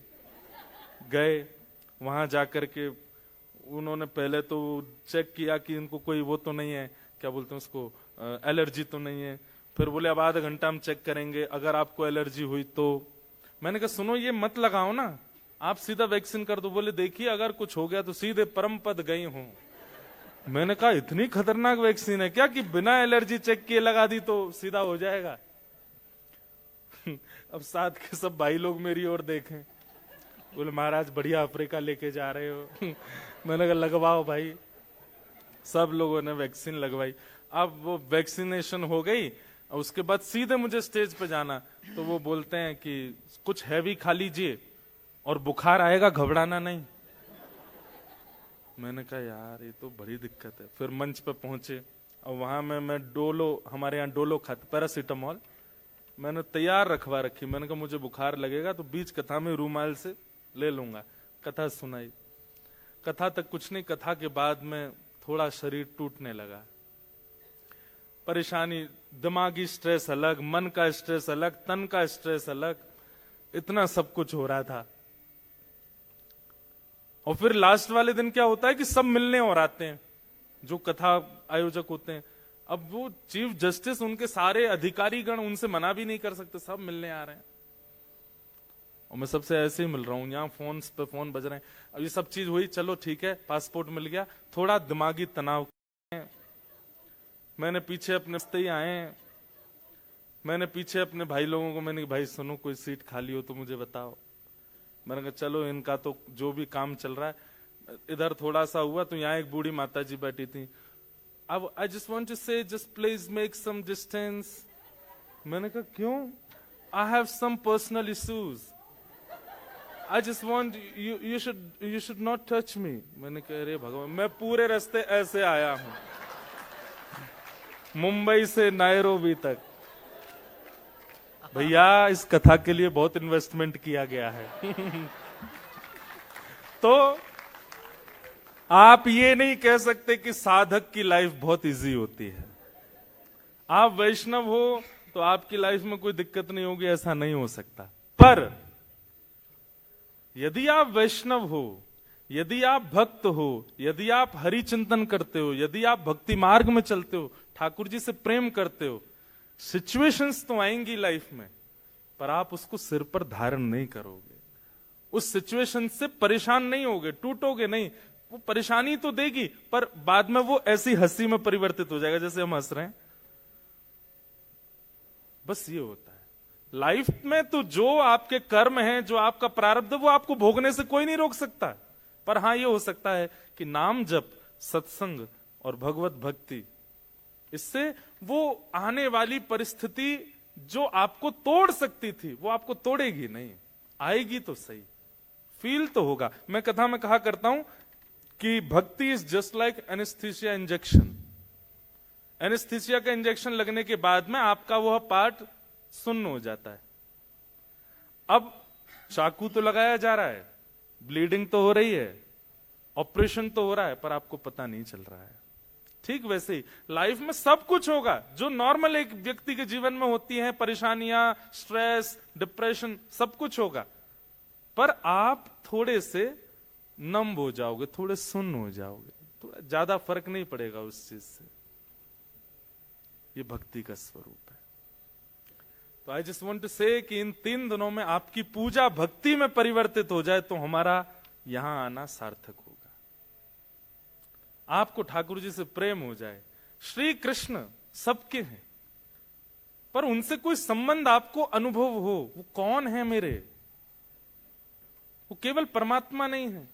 गए वहां जाकर के उन्होंने पहले तो चेक किया कि इनको कोई वो तो नहीं है, क्या बोलते हैं उसको, एलर्जी तो नहीं है। फिर बोले अब आधा घंटा हम चेक करेंगे, अगर आपको एलर्जी हुई तो। मैंने कहा सुनो ये मत लगाओ ना, आप सीधा वैक्सीन कर दो। बोले देखिए अगर कुछ हो गया तो सीधे परम पद गई हूं। मैंने कहा इतनी खतरनाक वैक्सीन है क्या कि बिना एलर्जी चेक किए लगा दी तो सीधा हो जाएगा? अब साथ के सब भाई लोग मेरी ओर देखें, बोले महाराज बढ़िया अफ्रीका लेके जा रहे हो। मैंने कहा लगवाओ भाई। सब लोगों ने वैक्सीन लगवाई। अब वो वैक्सीनेशन हो गई, उसके बाद सीधे मुझे स्टेज पे जाना। तो वो बोलते हैं कि कुछ हैवी खा लीजिए और बुखार आएगा, घबराना नहीं। मैंने कहा यार ये तो बड़ी दिक्कत है। फिर मंच पे पहुंचे और वहां मैं डोलो, हमारे यहाँ डोलो खाते, पैरासीटामोल मैंने तैयार रखवा रखी। मैंने कहा मुझे बुखार लगेगा तो बीच कथा में रूमाल से ले लूंगा। कथा सुनाई, कथा तक कुछ नहीं, कथा के बाद में थोड़ा शरीर टूटने लगा। परेशानी, दिमागी स्ट्रेस अलग, मन का स्ट्रेस अलग, तन का स्ट्रेस अलग, इतना सब कुछ हो रहा था। और फिर लास्ट वाले दिन क्या होता है कि सब मिलने और आते हैं, जो कथा आयोजक होते हैं। अब वो चीफ जस्टिस, उनके सारे अधिकारी गण, उनसे मना भी नहीं कर सकते, सब मिलने आ रहे हैं। और मैं सबसे ऐसे ही मिल रहा हूं, यहाँ फोन पे फोन बज रहे हैं। अब ये सब चीज हुई, चलो ठीक है पासपोर्ट मिल गया, थोड़ा दिमागी तनाव मैंने पीछे अपने रास्ते ही आए, मैंने पीछे अपने भाई लोगों को मैंने कहा भाई सुनो कोई सीट खाली हो तो मुझे बताओ। मैंने कहा चलो इनका तो जो भी काम चल रहा है, इधर थोड़ा सा हुआ तो यहाँ एक बूढ़ी माता जी बैठी थी। अब I just want to say just please make some distance. मैंने कहा क्यों? I have some personal issues, I just want you should not touch me. मैंने कहा अरे भगवान, मैं पूरे रास्ते ऐसे आया हूं मुंबई से नायरोबी तक। भैया इस कथा के लिए बहुत इन्वेस्टमेंट किया गया है। तो आप ये नहीं कह सकते कि साधक की लाइफ बहुत इजी होती है। आप वैष्णव हो तो आपकी लाइफ में कोई दिक्कत नहीं होगी, ऐसा नहीं हो सकता। पर यदि आप वैष्णव हो, यदि आप भक्त हो, यदि आप हरि चिंतन करते हो, यदि आप भक्ति मार्ग में चलते हो, ठाकुर जी से प्रेम करते हो, सिचुएशंस तो आएंगी लाइफ में, पर आप उसको सिर पर धारण नहीं करोगे। उस सिचुएशन से परेशान नहीं होगे, टूटोगे नहीं। वो परेशानी तो देगी, पर बाद में वो ऐसी हंसी में परिवर्तित हो जाएगा जैसे हम हंस रहे हैं। बस ये होता है लाइफ में। तो जो आपके कर्म हैं, जो आपका प्रारब्ध, वो आपको भोगने से कोई नहीं रोक सकता। पर हां, ये हो सकता है कि नाम जप, सत्संग और भगवत भक्ति, इससे वो आने वाली परिस्थिति जो आपको तोड़ सकती थी वो आपको तोड़ेगी नहीं। आएगी तो सही, फील तो होगा। मैं कथा में कहा करता हूं कि भक्ति is just like anaesthesia injection. Anaesthesia का इंजेक्शन लगने के बाद में आपका वह पार्ट सुन्न हो जाता है। अब चाकू तो लगाया जा रहा है, ब्लीडिंग तो हो रही है, ऑपरेशन तो हो रहा है, पर आपको पता नहीं चल रहा है। ठीक वैसे ही लाइफ में सब कुछ होगा जो नॉर्मल एक व्यक्ति के जीवन में होती हैं, परेशानियां, स्ट्रेस, डिप्रेशन, सब कुछ होगा। पर आप थोड़े से नम्ब हो जाओगे, थोड़े सुन्न हो जाओगे, तो ज्यादा फर्क नहीं पड़ेगा उस चीज से। ये भक्ति का स्वरूप है। तो आई जस्ट वांट टू से कि इन 3 दिनों में आपकी पूजा भक्ति में परिवर्तित हो जाए तो हमारा यहां आना सार्थक होगा। आपको ठाकुर जी से प्रेम हो जाए। श्री कृष्ण सबके हैं, पर उनसे कोई संबंध आपको अनुभव हो, वो कौन है मेरे, वो केवल परमात्मा नहीं है।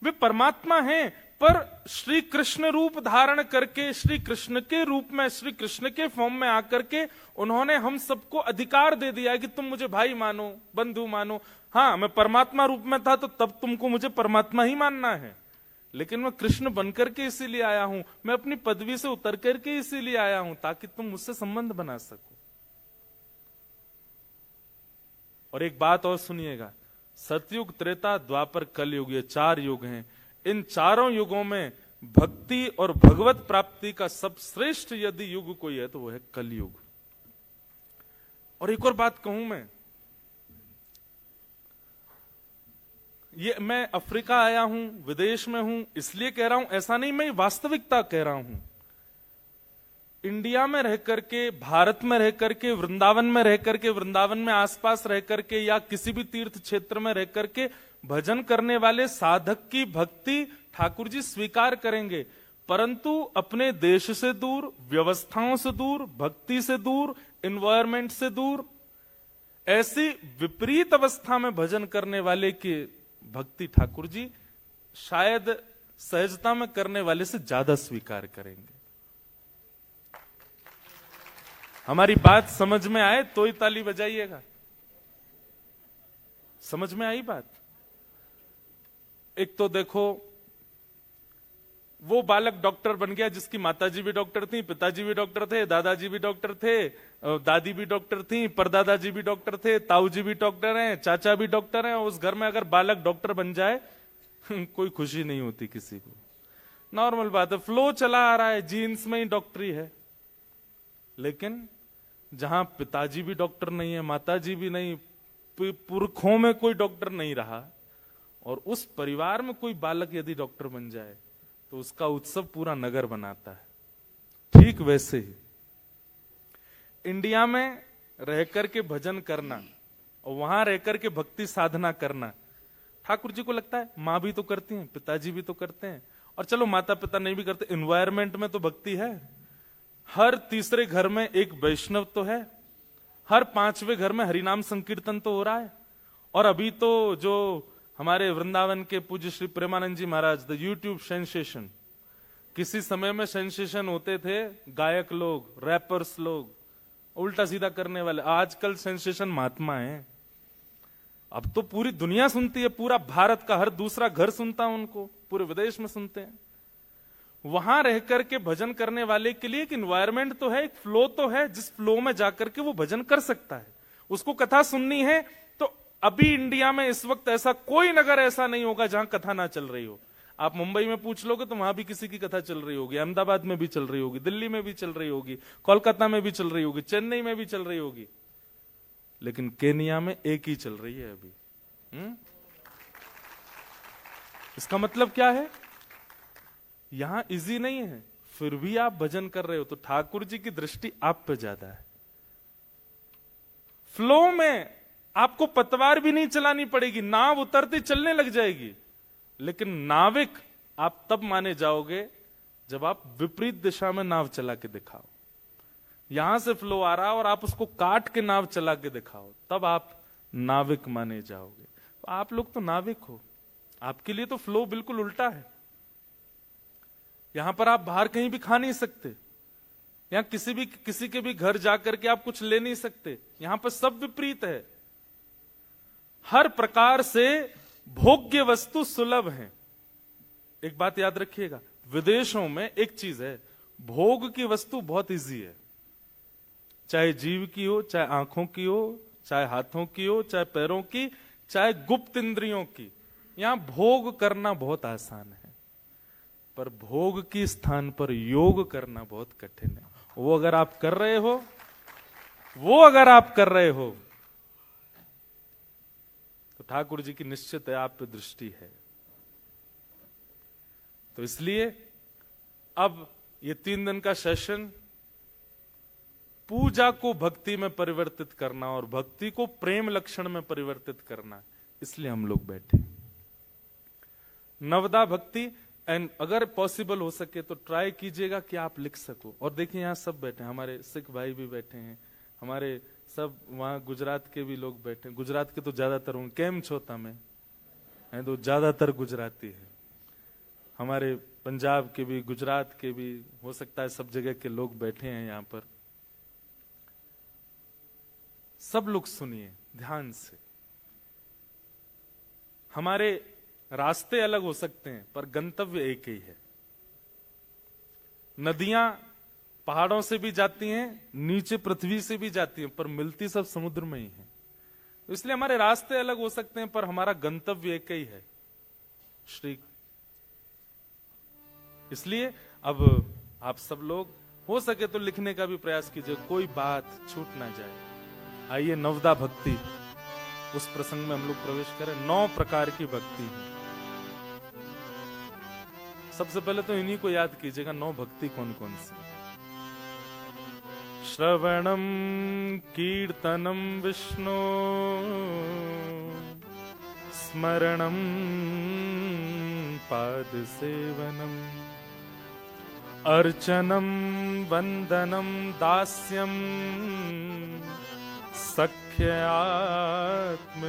वे परमात्मा हैं, पर श्री कृष्ण रूप धारण करके, श्री कृष्ण के रूप में, श्री कृष्ण के फॉर्म में आकर के उन्होंने हम सबको अधिकार दे दिया है कि तुम मुझे भाई मानो, बंधु मानो। हाँ, मैं परमात्मा रूप में था तो तब तुमको मुझे परमात्मा ही मानना है, लेकिन मैं कृष्ण बनकर के इसीलिए आया हूं, मैं अपनी पदवी से उतर करके इसीलिए आया हूं ताकि तुम मुझसे संबंध बना सको। और एक बात और सुनिएगा, सतयुग, त्रेता, द्वापर, कलयुग, ये 4 युग हैं। इन चारों युगों में भक्ति और भगवत प्राप्ति का सबश्रेष्ठ यदि युग कोई है तो वो है कलयुग। और एक और बात कहूं मैं अफ्रीका आया हूं, विदेश में हूं, इसलिए कह रहा हूं, ऐसा नहीं, मैं वास्तविकता कह रहा हूं। इंडिया में रह करके, भारत में रह करके, वृंदावन में रह करके, वृंदावन में आसपास रह करके, या किसी भी तीर्थ क्षेत्र में रह करके भजन करने वाले साधक की भक्ति ठाकुर जी स्वीकार करेंगे, परंतु अपने देश से दूर, व्यवस्थाओं से दूर, भक्ति से दूर, एनवायरमेंट से दूर, ऐसी विपरीत अवस्था में भजन करने वाले की भक्ति ठाकुर जी शायद सहजता में करने वाले से ज्यादा स्वीकार करेंगे। हमारी बात समझ में आए तो ही ताली बजाइएगा। समझ में आई बात? एक तो देखो, वो बालक डॉक्टर बन गया जिसकी माताजी भी डॉक्टर थी, पिताजी भी डॉक्टर थे, दादाजी भी डॉक्टर थे, दादी भी डॉक्टर थी, परदादाजी भी डॉक्टर थे, ताऊ जी भी डॉक्टर हैं, चाचा भी डॉक्टर हैं। उस घर में अगर बालक डॉक्टर बन जाए कोई खुशी नहीं होती किसी को। नॉर्मल बात है, फ्लो चला आ रहा है, जीन्स में ही डॉक्टरी है। लेकिन जहां पिताजी भी डॉक्टर नहीं है, माताजी भी नहीं, पुरखों में कोई डॉक्टर नहीं रहा, और उस परिवार में कोई बालक यदि डॉक्टर बन जाए तो उसका उत्सव पूरा नगर बनाता है। ठीक वैसे ही इंडिया में रह करके भजन करना और वहां रह करके भक्ति साधना करना, ठाकुर जी को लगता है माँ भी तो करती हैं, पिताजी भी तो करते हैं, और चलो माता पिता नहीं भी करते, एनवायरमेंट में तो भक्ति है। हर तीसरे घर में एक वैष्णव तो है, हर पांचवें घर में हरिनाम संकीर्तन तो हो रहा है। और अभी तो जो हमारे वृंदावन के पूज्य श्री प्रेमानंद जी महाराज, द यूट्यूब सेंसेशन, किसी समय में सेंसेशन होते थे गायक लोग, रैपर्स लोग, उल्टा सीधा करने वाले, आजकल सेंसेशन महात्मा है। अब तो पूरी दुनिया सुनती है, पूरा भारत का हर दूसरा घर सुनता है उनको, पूरे विदेश में सुनते हैं। वहां रह करके भजन करने वाले के लिए एक इन्वायरमेंट तो है, एक फ्लो तो है, जिस फ्लो में जाकर के वो भजन कर सकता है। उसको कथा सुननी है तो अभी इंडिया में इस वक्त ऐसा कोई नगर ऐसा नहीं होगा जहां कथा ना चल रही हो। आप मुंबई में पूछ लोगे तो वहां भी किसी की कथा चल रही होगी, अहमदाबाद में भी चल रही होगी, दिल्ली में भी चल रही होगी, कोलकाता में भी चल रही होगी, चेन्नई में भी चल रही होगी, लेकिन केनिया में एक ही चल रही है अभी। इसका मतलब क्या है? यहां इजी नहीं है, फिर भी आप भजन कर रहे हो तो ठाकुर जी की दृष्टि आप पे ज्यादा है। फ्लो में आपको पतवार भी नहीं चलानी पड़ेगी, नाव उतरती चलने लग जाएगी। लेकिन नाविक आप तब माने जाओगे जब आप विपरीत दिशा में नाव चला के दिखाओ। यहां से फ्लो आ रहा और आप उसको काट के नाव चला के दिखाओ, तब आप नाविक माने जाओगे। तो आप लोग तो नाविक हो, आपके लिए तो फ्लो बिल्कुल उल्टा है। यहां पर आप बाहर कहीं भी खा नहीं सकते, यहां किसी के भी घर जाकर के आप कुछ ले नहीं सकते। यहां पर सब विपरीत है, हर प्रकार से भोग्य वस्तु सुलभ है। एक बात याद रखिएगा, विदेशों में एक चीज है, भोग की वस्तु बहुत इजी है, चाहे जीव की हो, चाहे आंखों की हो, चाहे हाथों की हो, चाहे पैरों की, चाहे गुप्त इंद्रियों की। यहां भोग करना बहुत आसान है, पर भोग की स्थान पर योग करना बहुत कठिन है। वो अगर आप कर रहे हो तो ठाकुर जी की निश्चित है आप पे दृष्टि है। तो इसलिए अब ये 3 दिन का सेशन पूजा को भक्ति में परिवर्तित करना और भक्ति को प्रेम लक्षण में परिवर्तित करना, इसलिए हम लोग बैठे। नवदा भक्ति, एंड अगर पॉसिबल हो सके तो ट्राई कीजिएगा कि आप लिख सको। और देखिए यहां सब बैठे हैं, हमारे सिख भाई भी बैठे हैं, हमारे सब वहां गुजरात के भी लोग बैठे हैं। गुजरात के तो ज्यादातर होंगे, केम छोता में है तो ज्यादातर गुजराती है। हमारे पंजाब के भी, गुजरात के भी, हो सकता है सब जगह के लोग बैठे हैं यहां पर। सब लोग सुनिए ध्यान से। हमारे रास्ते अलग हो सकते हैं पर गंतव्य एक ही है। नदियां पहाड़ों से भी जाती हैं, नीचे पृथ्वी से भी जाती हैं, पर मिलती सब समुद्र में ही है। इसलिए हमारे रास्ते अलग हो सकते हैं पर हमारा गंतव्य एक ही है, श्री। इसलिए अब आप सब लोग हो सके तो लिखने का भी प्रयास कीजिए, कोई बात छूट ना जाए। आइए नवदा भक्ति, उस प्रसंग में हम लोग प्रवेश करें। 9 प्रकार की भक्ति है। सबसे पहले तो इन्हीं को याद कीजिएगा, 9 भक्ति कौन कौन सी। श्रवणम कीर्तनम विष्णु, स्मरणम पाद सेवनम, अर्चनम वंदनम दास्यम, सख्य आत्मनिवेदनम।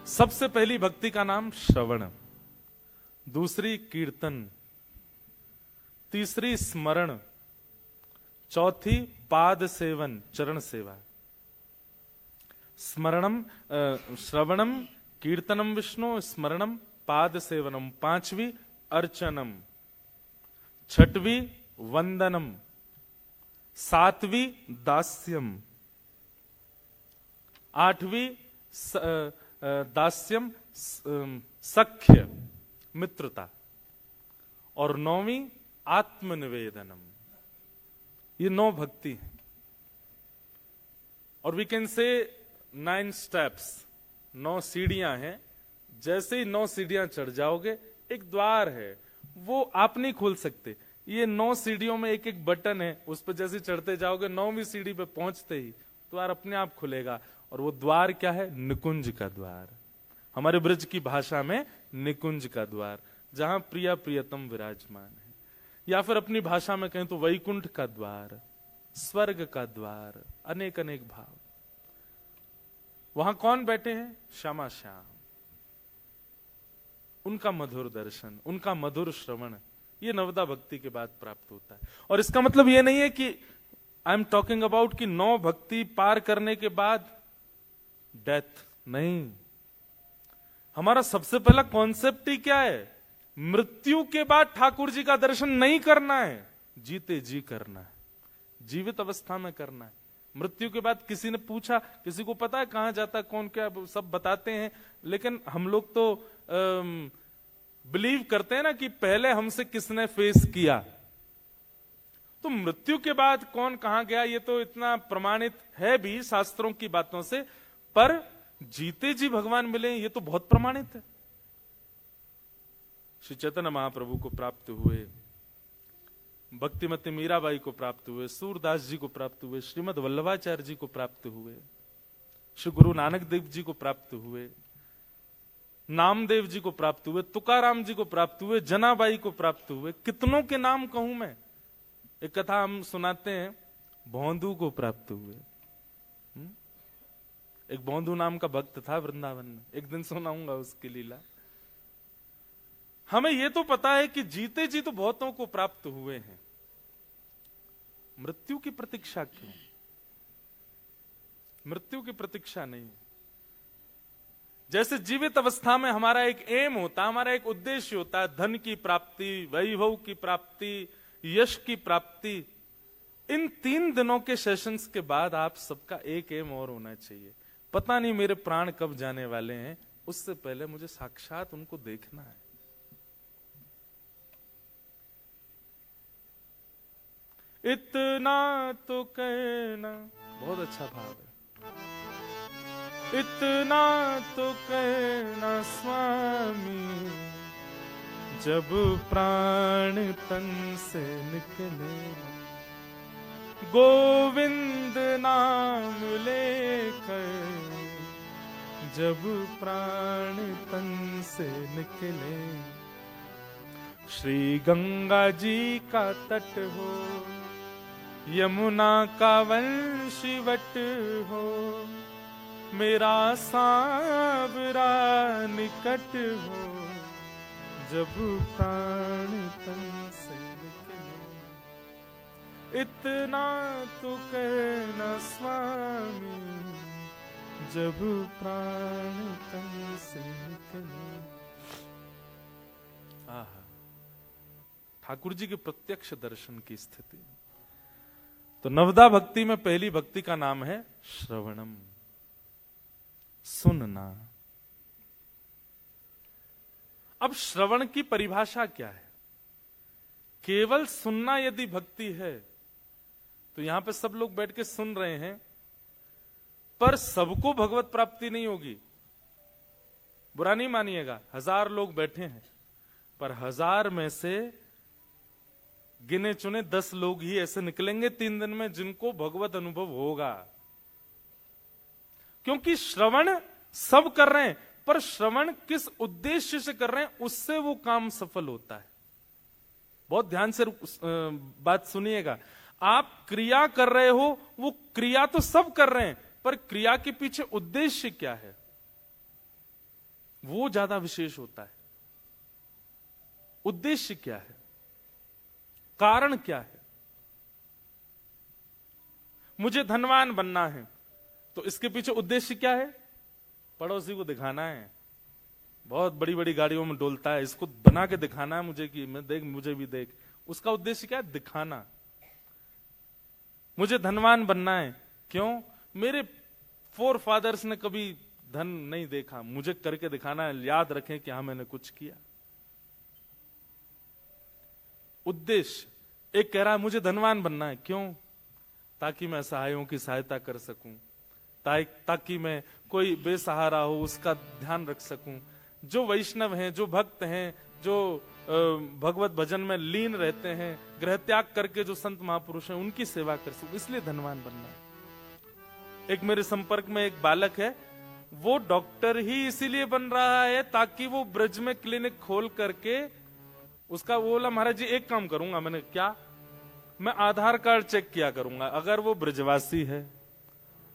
सबसे पहली भक्ति का नाम श्रवण, दूसरी कीर्तन, तीसरी स्मरण, चौथी पाद सेवन, चरण सेवा। स्मरणम, श्रवणम, कीर्तनम विष्णु, स्मरणम, पाद सेवनम। 5वीं अर्चनम, 6वीं वंदनम, 7वीं दास्यम, 8वीं दास्यम सख्य मित्रता, और 9वीं आत्मनिवेदनम। ये 9 भक्ति है। और वी कैन से 9 स्टेप्स, 9 सीढ़ियां हैं। जैसे ही 9 सीढ़ियां चढ़ जाओगे, एक द्वार है, वो आप नहीं खोल सकते। ये 9 सीढ़ियों में एक एक बटन है, उस पर जैसे चढ़ते जाओगे 9वीं सीढ़ी पे पहुंचते ही द्वार अपने आप खुलेगा। और वो द्वार क्या है? निकुंज का द्वार। हमारे ब्रज की भाषा में निकुंज का द्वार। जहां प्रिया प्रियतम विराजमान है, या फिर अपनी भाषा में कहें तो वैकुंठ का द्वार, स्वर्ग का द्वार, अनेक अनेक भाव। वहां कौन बैठे हैं? श्यामा श्याम। उनका मधुर दर्शन, उनका मधुर श्रवण, ये नवदा भक्ति के बाद प्राप्त होता है। और इसका मतलब ये नहीं है कि आई एम टॉकिंग अबाउट कि 9 भक्ति पार करने के बाद डेथ, नहीं। हमारा सबसे पहला कॉन्सेप्ट ही क्या है? मृत्यु के बाद ठाकुर जी का दर्शन नहीं करना है, जीते जी करना है, जीवित अवस्था में करना है। मृत्यु के बाद किसी ने पूछा, किसी को पता है कहां जाता है, कौन क्या, सब बताते हैं, लेकिन हम लोग तो बिलीव करते हैं ना कि पहले हमसे किसने फेस किया। तो मृत्यु के बाद कौन कहां गया, ये तो इतना प्रमाणित है भी शास्त्रों की बातों से, पर जीते जी भगवान मिले ये तो बहुत प्रमाणित है। श्री चैतन्य महाप्रभु को प्राप्त हुए, भक्तिमती मीराबाई को प्राप्त हुए, सूरदास जी को प्राप्त हुए, श्रीमद वल्लभाचार्य जी को प्राप्त हुए, श्री गुरु नानक देव जी को प्राप्त हुए, नामदेव जी को प्राप्त हुए, तुकाराम जी को प्राप्त हुए, जनाबाई को प्राप्त हुए। कितनों के नाम कहूं मैं? एक कथा हम सुनाते हैं, भौंदू को प्राप्त हुए। एक भौंदू नाम का भक्त था वृंदावन में, एक दिन सुनाऊंगा उसकी लीला। हमें यह तो पता है कि जीते जी तो बहुतों को प्राप्त हुए हैं, मृत्यु की प्रतीक्षा क्यों? मृत्यु की प्रतीक्षा नहीं। जैसे जीवित अवस्था में हमारा एक एम होता, हमारा एक उद्देश्य होता है, धन की प्राप्ति, वैभव की प्राप्ति, यश की प्राप्ति। इन 3 दिनों के सेशंस के बाद आप सबका एक एम और होना चाहिए, पता नहीं मेरे प्राण कब जाने वाले हैं, उससे पहले मुझे साक्षात उनको देखना है। इतना तो कहना, बहुत अच्छा भाव है। इतना तो कहना स्वामी, जब प्राण तन से निकले, गोविंद नाम लेकर, जब प्राण तन से निकले। श्री गंगा जी का तट हो, यमुना का वंशीवट हो, मेरा सांवरा निकट हो, जब प्राण तन से निकले। इतना तो कहना स्वामी, जब प्राण तन से निकले। आहा, ठाकुर जी के प्रत्यक्ष दर्शन की स्थिति। तो नवदा भक्ति में पहली भक्ति का नाम है श्रवणम, सुनना। अब श्रवण की परिभाषा क्या है? केवल सुनना यदि भक्ति है तो यहां पे सब लोग बैठ के सुन रहे हैं, पर सबको भगवत प्राप्ति नहीं होगी। बुरा नहीं मानिएगा, 1000 लोग बैठे हैं, पर 1000 में से गिने चुने 10 लोग ही ऐसे निकलेंगे 3 दिन में जिनको भगवत अनुभव होगा। क्योंकि श्रवण सब कर रहे हैं, पर श्रवण किस उद्देश्य से कर रहे हैं, उससे वो काम सफल होता है। बहुत ध्यान से बात सुनिएगा। आप क्रिया कर रहे हो, वो क्रिया तो सब कर रहे हैं, पर क्रिया के पीछे उद्देश्य क्या है, वो ज्यादा विशेष होता है। उद्देश्य क्या है, कारण क्या है? मुझे धनवान बनना है, तो इसके पीछे उद्देश्य क्या है? पड़ोसी को दिखाना है, बहुत बड़ी बड़ी गाड़ियों में डोलता है, इसको बना के दिखाना है मुझे कि मैं देख, मुझे भी देख। उसका उद्देश्य क्या है? दिखाना। मुझे धनवान बनना है, क्यों? मेरे फोर फादर्स ने कभी धन नहीं देखा, मुझे करके दिखाना है, याद रखें कि हाँ मैंने कुछ किया। उद्देश्य। एक कह रहा है मुझे धनवान बनना है, क्यों? ताकि मैं असहायों की सहायता कर सकूं, ताकि मैं कोई बेसहारा हो उसका ध्यान रख सकूं, जो वैष्णव हैं, जो भक्त हैं, जो भगवत भजन में लीन रहते हैं, गृह त्याग करके जो संत महापुरुष हैं उनकी सेवा कर सकूं, इसलिए धनवान बनना है। एक मेरे संपर्क में एक बालक है, वो डॉक्टर ही इसीलिए बन रहा है ताकि वो ब्रज में क्लिनिक खोल करके उसका वो बोला महाराज जी एक काम करूंगा। मैंने क्या? मैं आधार कार्ड चेक किया करूंगा, अगर वो ब्रजवासी है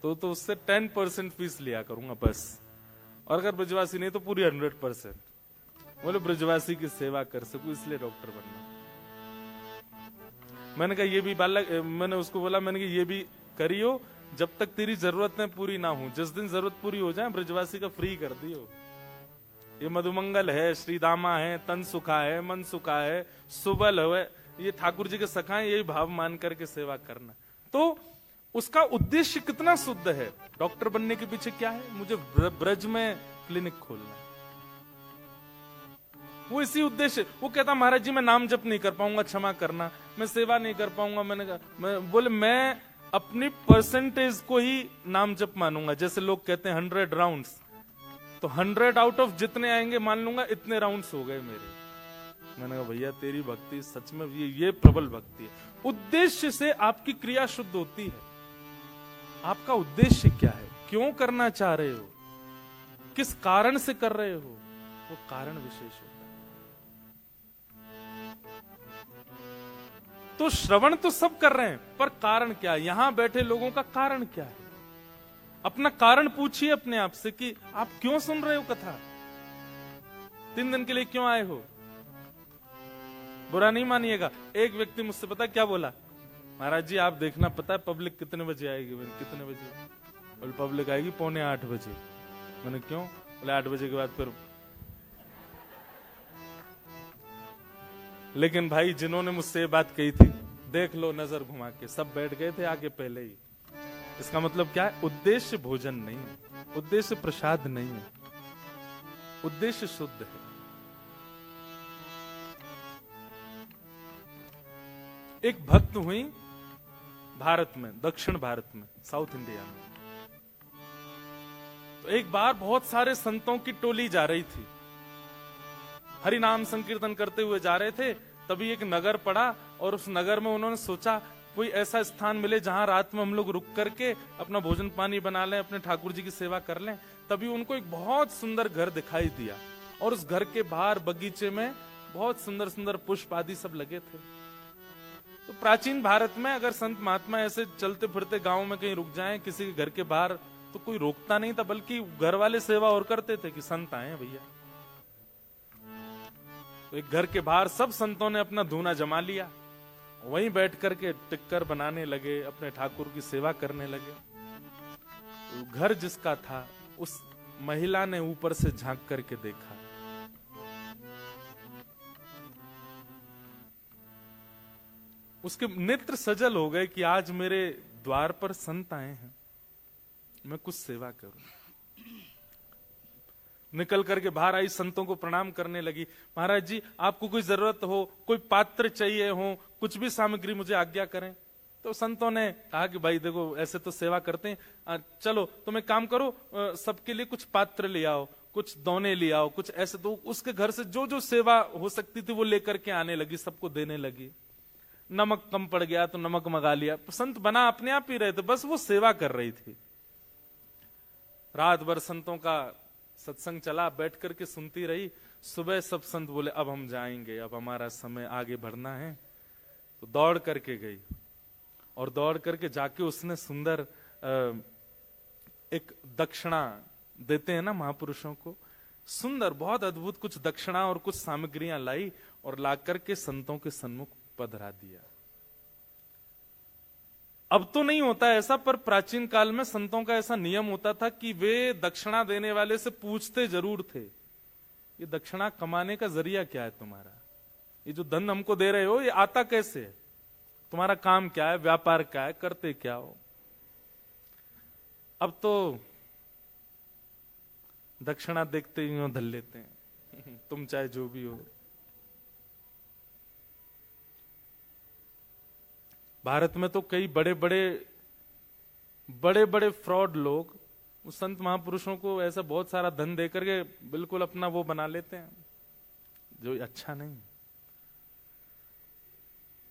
तो उससे 10% फीस लिया करूंगा बस, और अगर ब्रजवासी नहीं तो पूरी 100%। बोले ब्रजवासी की सेवा कर सकूं इसलिए डॉक्टर बनना। मैंने कहा ये भी बालक, मैंने उसको बोला, मैंने कहा ये भी करियो जब तक तेरी जरूरतें पूरी ना हो, जिस दिन जरूरत पूरी हो जाए ब्रजवासी का फ्री कर दियो। ये मधुमंगल है, श्रीदामा है, तन सुखा है, मन सुखा है, सुबल है, ये ठाकुर जी के सखा है, यही भाव मान करके सेवा करना। तो उसका उद्देश्य कितना शुद्ध है। डॉक्टर बनने के पीछे क्या है? मुझे ब्रज में क्लिनिक खोलना है, वो इसी उद्देश्य। वो कहता महाराज जी मैं नाम जप नहीं कर पाऊंगा, क्षमा करना, मैं सेवा नहीं कर पाऊंगा। मैंने कहा, बोले मैं अपनी परसेंटेज को ही नाम जप मानूंगा। जैसे लोग कहते हैं 100 राउंड्स, तो 100 आउट ऑफ जितने आएंगे मान लूंगा इतने राउंड्स हो गए मेरे। मैंने कहा भैया तेरी भक्ति सच में ये प्रबल भक्ति है। उद्देश्य से आपकी क्रिया शुद्ध होती है। आपका उद्देश्य क्या है, क्यों करना चाह रहे हो, किस कारण से कर रहे हो, वो कारण विशेष होता है। तो श्रवण तो सब कर रहे हैं, पर कारण क्या है? यहां बैठे लोगों का कारण क्या है? अपना कारण पूछिए अपने आप से कि आप क्यों सुन रहे हो कथा, 3 दिन के लिए क्यों आए हो। बुरा नहीं मानिएगा, एक व्यक्ति मुझसे पता क्या बोला, महाराज जी आप देखना, पता है पब्लिक कितने बजे आएगी। मैंने कितने बजे? बोले पब्लिक आएगी 7:45 बजे। मैंने क्यों? बोले 8 बजे के बाद फिर। लेकिन भाई जिन्होंने मुझसे ये बात कही थी, देख लो नजर घुमा के, सब बैठ गए थे आगे पहले ही। इसका मतलब क्या है? उद्देश्य भोजन नहीं है, उद्देश्य प्रसाद नहीं है, उद्देश्य शुद्ध है। एक भक्त हुई भारत में, दक्षिण भारत में, साउथ इंडिया में। तो एक बार बहुत सारे संतों की टोली जा रही थी, हरि नाम संकीर्तन करते हुए जा रहे थे। तभी एक नगर पड़ा और उस नगर में उन्होंने सोचा कोई ऐसा स्थान मिले जहां रात में हम लोग रुक करके अपना भोजन पानी बना लें, अपने ठाकुर जी की सेवा कर लें। तभी उनको एक बहुत सुंदर घर दिखाई दिया और उस घर के बाहर बगीचे में बहुत सुंदर सुंदर पुष्प आदि सब लगे थे। तो प्राचीन भारत में अगर संत महात्मा ऐसे चलते फिरते गांव में कहीं रुक जाएं किसी के घर के बाहर, तो कोई रोकता नहीं था, बल्कि घर वाले सेवा और करते थे कि संत आए हैं भैया। तो एक घर के बाहर सब संतों ने अपना धूना जमा लिया, वहीं बैठ करके टिक्कर बनाने लगे, अपने ठाकुर की सेवा करने लगे। तो घर जिसका था उस महिला ने ऊपर से झांक करके देखा, उसके नेत्र सजल हो गए कि आज मेरे द्वार पर संत आए हैं, मैं कुछ सेवा करूं। निकल करके बाहर आई, संतों को प्रणाम करने लगी। महाराज जी आपको कोई जरूरत हो, कोई पात्र चाहिए हो, कुछ भी सामग्री मुझे आज्ञा करें। तो संतों ने कहा कि भाई देखो ऐसे तो सेवा करते हैं, चलो तुम एक काम करो, सबके लिए कुछ पात्र ले आओ, कुछ दोने ले आओ, कुछ ऐसे। तो उसके घर से जो जो सेवा हो सकती थी वो लेकर के आने लगी, सबको देने लगी। नमक कम पड़ गया तो नमक मंगा लिया। संत बना अपने आप ही रहे थे, बस वो सेवा कर रही थी। रात भर संतों का सत्संग चला, बैठ करके सुनती रही। सुबह सब संत बोले अब हम जाएंगे, अब हमारा समय आगे बढ़ना है। तो दौड़ करके गई और दौड़ करके जाके उसने सुंदर एक दक्षिणा देते हैं ना महापुरुषों को, सुंदर बहुत अद्भुत कुछ दक्षिणा और कुछ सामग्रियां लाई और ला करके संतों के सन्मुख पधरा दिया। अब तो नहीं होता ऐसा, पर प्राचीन काल में संतों का ऐसा नियम होता था कि वे दक्षिणा देने वाले से पूछते जरूर थे, ये दक्षिणा कमाने का जरिया क्या है तुम्हारा, ये जो धन हमको दे रहे हो ये आता कैसे है, तुम्हारा काम क्या है, व्यापार क्या है, करते क्या हो। अब तो दक्षिणा देखते ही धल लेते हैं तुम चाहे जो भी हो। भारत में तो कई बड़े बड़े फ्रॉड लोग उस संत महापुरुषों को ऐसा बहुत सारा धन देकर के बिल्कुल अपना वो बना लेते हैं, जो अच्छा नहीं।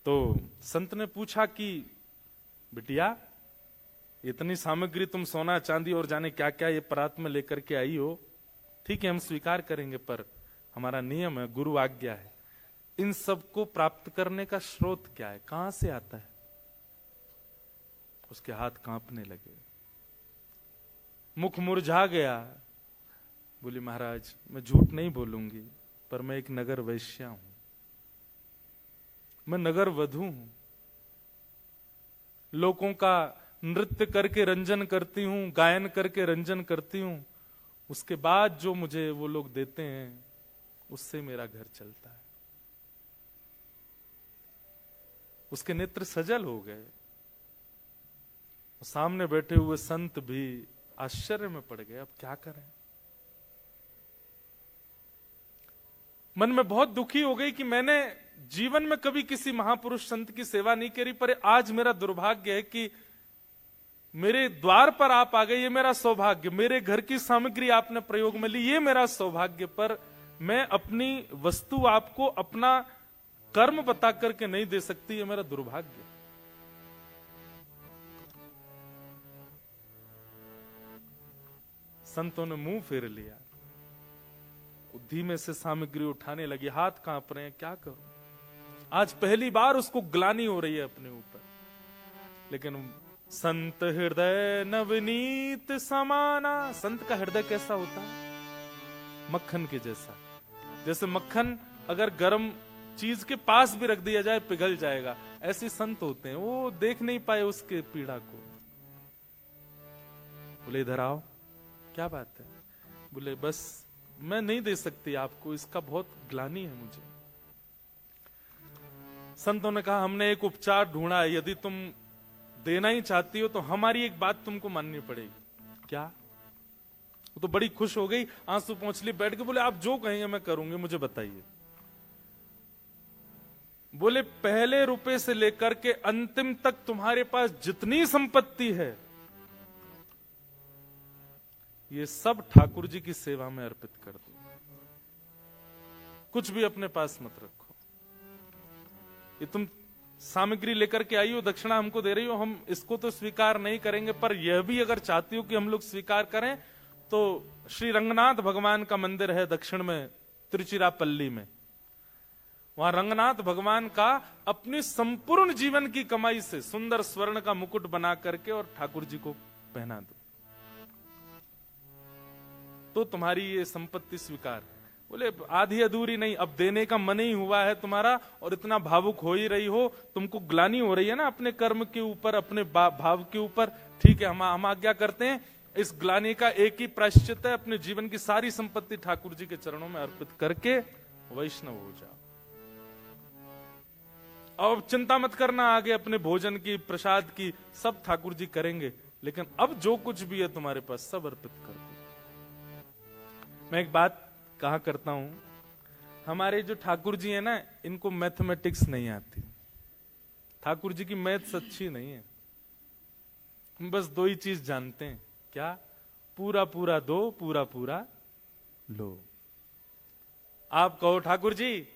तो संत ने पूछा कि बिटिया इतनी सामग्री तुम सोना चांदी और जाने क्या क्या ये परात में लेकर के आई हो, ठीक है हम स्वीकार करेंगे, पर हमारा नियम है, गुरु आज्ञा है, इन सब को प्राप्त करने का स्रोत क्या है, कहां से आता है? उसके हाथ कांपने लगे, मुख मुरझा गया। बोली महाराज मैं झूठ नहीं बोलूंगी, पर मैं एक नगर वैश्या हूं, मैं नगर वधू हूं, लोगों का नृत्य करके रंजन करती हूं, गायन करके रंजन करती हूं, उसके बाद जो मुझे वो लोग देते हैं उससे मेरा घर चलता है। उसके नेत्र सजल हो गए। सामने बैठे हुए संत भी आश्चर्य में पड़ गए, अब क्या करें। मन में बहुत दुखी हो गई कि मैंने जीवन में कभी किसी महापुरुष संत की सेवा नहीं करी, पर आज मेरा दुर्भाग्य है कि मेरे द्वार पर आप आ गए, ये मेरा सौभाग्य। मेरे घर की सामग्री आपने प्रयोग में ली, ये मेरा सौभाग्य। पर मैं अपनी वस्तु आपको अपना कर्म बता करके नहीं दे सकती, ये मेरा दुर्भाग्य। संतों ने मुंह फेर लिया, धीमे से सामग्री उठाने लगी, हाथ कांप रहे हैं, क्या करूं। आज पहली बार उसको ग्लानि हो रही है अपने ऊपर। लेकिन संत हृदय नवनीत समाना, संत का हृदय कैसा होता है? मक्खन के जैसा। जैसे मक्खन अगर गर्म चीज के पास भी रख दिया जाए पिघल जाएगा, ऐसे संत होते हैं। वो देख नहीं पाए उसके पीड़ा को। बोले इधर आओ, क्या बात है? बोले बस मैं नहीं दे सकती आपको, इसका बहुत ग्लानि है मुझे। संतों ने कहा हमने एक उपचार ढूंढा है, यदि तुम देना ही चाहती हो तो हमारी एक बात तुमको माननी पड़ेगी। क्या? वो तो बड़ी खुश हो गई, आंसू पोंछ ली, बैठ के बोले आप जो कहेंगे मैं करूंगी, मुझे बताइए। बोले पहले रुपए से लेकर के अंतिम तक तुम्हारे पास जितनी संपत्ति है ये सब ठाकुर जी की सेवा में अर्पित कर दो, कुछ भी अपने पास मत रखो। ये तुम सामग्री लेकर के आई हो, दक्षिणा हमको दे रही हो, हम इसको तो स्वीकार नहीं करेंगे, पर यह भी अगर चाहती हो कि हम लोग स्वीकार करें तो श्री रंगनाथ भगवान का मंदिर है दक्षिण में, तिरुचिरापल्ली में। वहां रंगनाथ भगवान का अपनी संपूर्ण जीवन की कमाई से सुंदर स्वर्ण का मुकुट बना करके और ठाकुर जी को पहना दो, तो तुम्हारी ये संपत्ति स्वीकार। बोले आधी अधूरी नहीं, अब देने का मन ही हुआ है तुम्हारा और इतना भावुक हो ही रही हो, तुमको ग्लानि हो रही है ना अपने कर्म के ऊपर, अपने भाव के ऊपर। ठीक है, हम आज्ञा करते हैं, इस ग्लानि का एक ही प्रायश्चित है, अपने जीवन की सारी संपत्ति ठाकुर जी के चरणों में अर्पित करके वैष्णव हो जाओ। अब चिंता मत करना, आगे अपने भोजन की, प्रसाद की सब ठाकुर जी करेंगे, लेकिन अब जो कुछ भी है तुम्हारे पास सब अर्पित कर दो। मैं एक बात कहा करता हूं, हमारे जो ठाकुर जी है ना, इनको मैथमेटिक्स नहीं आती। ठाकुर जी की मैथ्स अच्छी नहीं है। हम बस दो ही चीज जानते हैं, क्या? पूरा पूरा दो, पूरा पूरा लो। आप कहो ठाकुर जी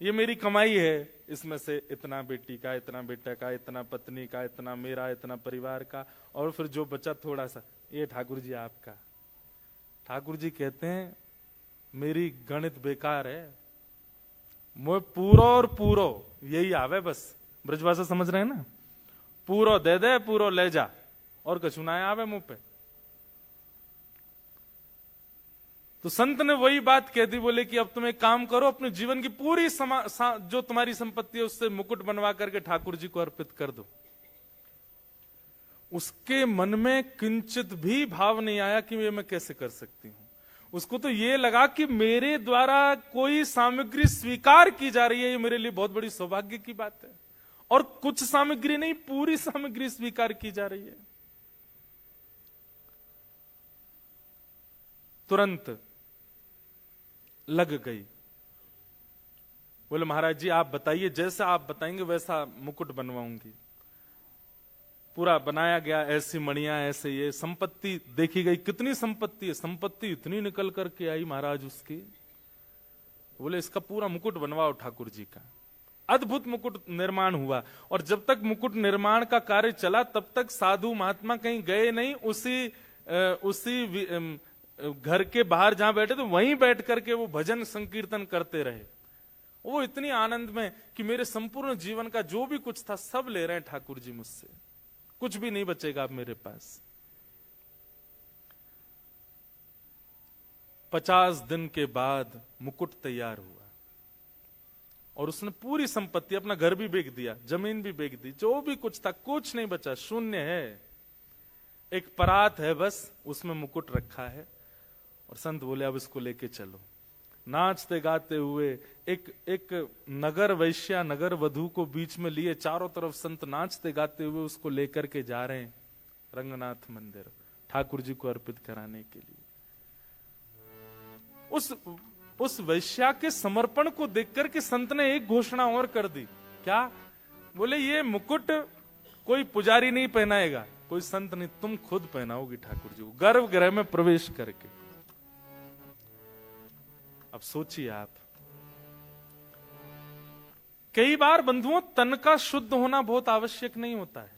ये मेरी कमाई है, इसमें से इतना बेटी का, इतना बेटा का, इतना पत्नी का, इतना मेरा, इतना परिवार का, और फिर जो बचा थोड़ा सा ये ठाकुर जी आपका। ठाकुर जी कहते हैं मेरी गणित बेकार है, मुझे पूरो और पूरो यही आवे, बस ब्रजभाषा समझ रहे हैं ना, पूरो दे दे, पूरो ले जा, और कछु ना आवे मुंह पे। तो संत ने वही बात कह दी, बोले कि अब तुम एक काम करो, अपने जीवन की पूरी जो तुम्हारी संपत्ति है उससे मुकुट बनवा करके ठाकुर जी को अर्पित कर दो। उसके मन में किंचित भी भाव नहीं आया कि ये मैं कैसे कर सकती हूं। उसको तो ये लगा कि मेरे द्वारा कोई सामग्री स्वीकार की जा रही है, ये मेरे लिए बहुत बड़ी सौभाग्य की बात है। और कुछ सामग्री नहीं, पूरी सामग्री स्वीकार की जा रही है। तुरंत लग गई। बोले महाराज जी आप बताइए, जैसा आप बताएंगे वैसा मुकुट बनवाऊंगी। पूरा बनाया गया, ऐसी मणियां, ऐसे ये संपत्ति देखी गई। कितनी संपत्ति है? संपत्ति इतनी निकल करके आई महाराज उसकी। बोले इसका पूरा मुकुट बनवाओ ठाकुर जी का। अद्भुत मुकुट निर्माण हुआ। और जब तक मुकुट निर्माण का कार्य चला तब तक साधु महात्मा कहीं गए नहीं, उसी घर के बाहर जहां बैठे थे वहीं बैठ करके वो भजन संकीर्तन करते रहे। वो इतनी आनंद में कि मेरे संपूर्ण जीवन का जो भी कुछ था सब ले रहे हैं ठाकुर जी मुझसे, कुछ भी नहीं बचेगा अब मेरे पास। 50 दिन के बाद मुकुट तैयार हुआ और उसने पूरी संपत्ति, अपना घर भी बेच दिया, जमीन भी बेच दी, जो भी कुछ था कुछ नहीं बचा, शून्य है। एक परात है बस, उसमें मुकुट रखा है। और संत बोले अब इसको लेके चलो। नाचते गाते हुए एक नगर वैश्या, नगर वधू को बीच में लिए, चारों तरफ संत नाचते गाते हुए उसको लेकर के जा रहे हैं रंगनाथ मंदिर, ठाकुर जी को अर्पित कराने के लिए। उस वैश्या के समर्पण को देखकर के संत ने एक घोषणा और कर दी। क्या? बोले ये मुकुट कोई पुजारी नहीं पहनाएगा, कोई संत नहीं, तुम खुद पहनाओगी ठाकुर जी को गर्भगृह में प्रवेश करके। अब सोचिए आप, कई बार बंधुओं तन का शुद्ध होना बहुत आवश्यक नहीं होता है,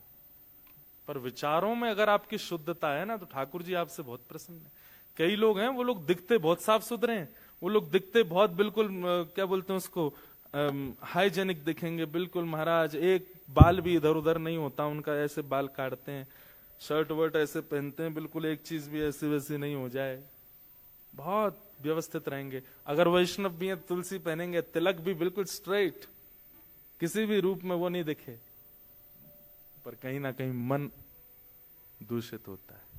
पर विचारों में अगर आपकी शुद्धता है ना तो ठाकुर जी आपसे बहुत प्रसन्न है। कई लोग हैं, वो लोग दिखते बहुत साफ सुथरे हैं, वो लोग दिखते बहुत बिल्कुल क्या बोलते हैं उसको, हाइजेनिक दिखेंगे बिल्कुल महाराज, एक बाल भी इधर उधर नहीं होता उनका, ऐसे बाल काटते हैं, शर्ट वर्ट ऐसे पहनते हैं, बिल्कुल एक चीज भी ऐसी वैसी नहीं हो जाए, बहुत व्यवस्थित रहेंगे। अगर वैष्णव भी हैं, तुलसी पहनेंगे, तिलक भी बिल्कुल स्ट्रेट, किसी भी रूप में वो नहीं दिखे, पर कहीं ना कहीं मन दूषित होता है।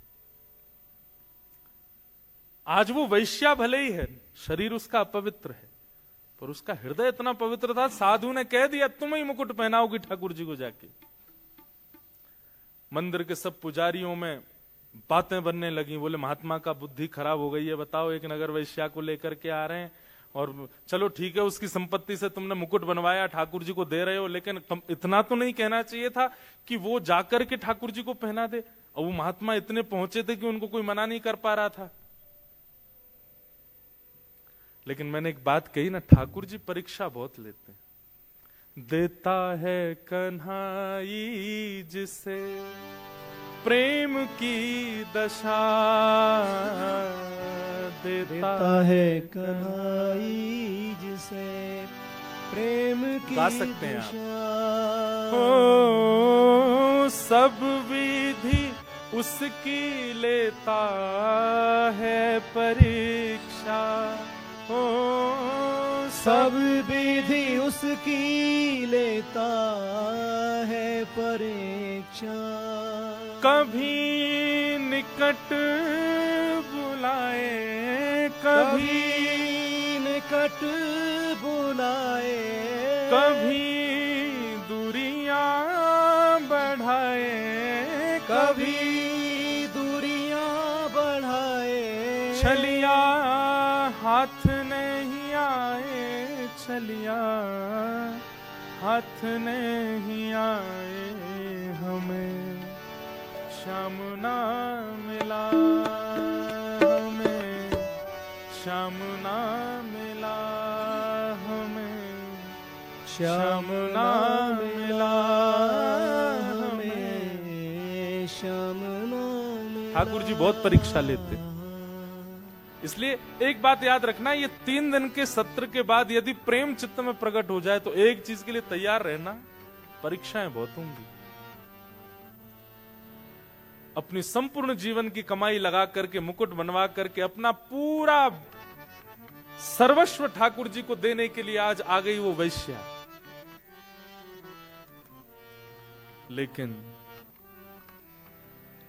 आज वो वैश्या भले ही है, शरीर उसका अपवित्र है, पर उसका हृदय इतना पवित्र था, साधु ने कह दिया तुम ही मुकुट पहनाओगी ठाकुर जी को जाके। मंदिर के सब पुजारियों में बातें बनने लगी, बोले महात्मा का बुद्धि खराब हो गई है, बताओ एक नगर वैश्या को लेकर के आ रहे हैं, और चलो ठीक है उसकी संपत्ति से तुमने मुकुट बनवाया, ठाकुर जी को दे रहे हो, लेकिन इतना तो नहीं कहना चाहिए था कि वो जाकर के ठाकुर जी को पहना दे। और वो महात्मा इतने पहुंचे थे कि उनको कोई मना नहीं कर पा रहा था। लेकिन मैंने एक बात कही ना, ठाकुर जी परीक्षा बहुत लेते हैं। देता है कन्हाई जिसे प्रेम की दशा, देता है कन्हाई जिसे प्रेम की गा सकते हैं दशा। ओ सब विधि उसकी लेता है परीक्षा, ओ सब विधि उसकी लेता है परीक्षा। कभी निकट बुलाए, कभी निकट बुलाए, कभी दूरियां बढ़ाए, कभी दूरियां बढ़ाए। छलिया हाथ नहीं आए, छलिया हाथ नहीं आए, हमें श्याम ना मिला, हमें श्याम ना मिला, हमें श्याम ना मिला, हमें श्याम ना मिला। ठाकुर जी बहुत परीक्षा लेते, इसलिए एक बात याद रखना, ये 3 दिन के सत्र के बाद यदि प्रेम चित्त में प्रकट हो जाए तो एक चीज के लिए तैयार रहना, परीक्षाएं बहुत होंगी। अपनी संपूर्ण जीवन की कमाई लगा करके, मुकुट बनवा करके, अपना पूरा सर्वस्व ठाकुर जी को देने के लिए आज आ गई वो वैश्या। लेकिन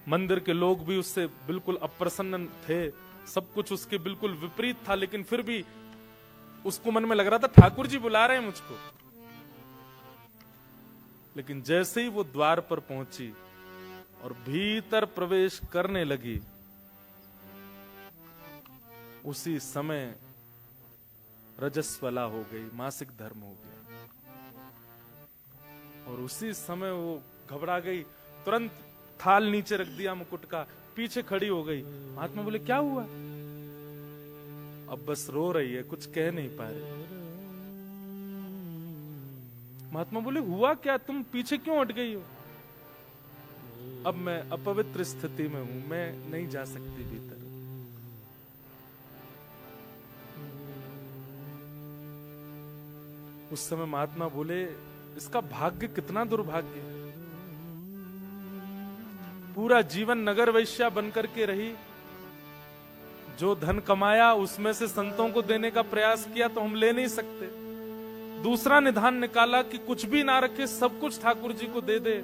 मंदिर के लोग भी उससे बिल्कुल अप्रसन्न थे, सब कुछ उसके बिल्कुल विपरीत था, लेकिन फिर भी उसको मन में लग रहा था ठाकुर जी बुला रहे हैं मुझको। लेकिन जैसे ही वो द्वार पर पहुंची और भीतर प्रवेश करने लगी, उसी समय रजस्वला हो गई, मासिक धर्म हो गया, और उसी समय वो घबरा गई, तुरंत थाल नीचे रख दिया मुकुट का, पीछे खड़ी हो गई। महात्मा बोले क्या हुआ? अब बस रो रही है, कुछ कह नहीं पा रही। महात्मा बोले हुआ क्या, तुम पीछे क्यों हट गई हो? अब मैं अपवित्र स्थिति में हूं, मैं नहीं जा सकती भीतर। उस समय महात्मा बोले, इसका भाग्य कितना दुर्भाग्य है। पूरा जीवन नगर वैश्या बनकर के रही, जो धन कमाया उसमें से संतों को देने का प्रयास किया तो हम ले नहीं सकते। दूसरा निधान निकाला कि कुछ भी ना रखे, सब कुछ ठाकुर जी को दे दे।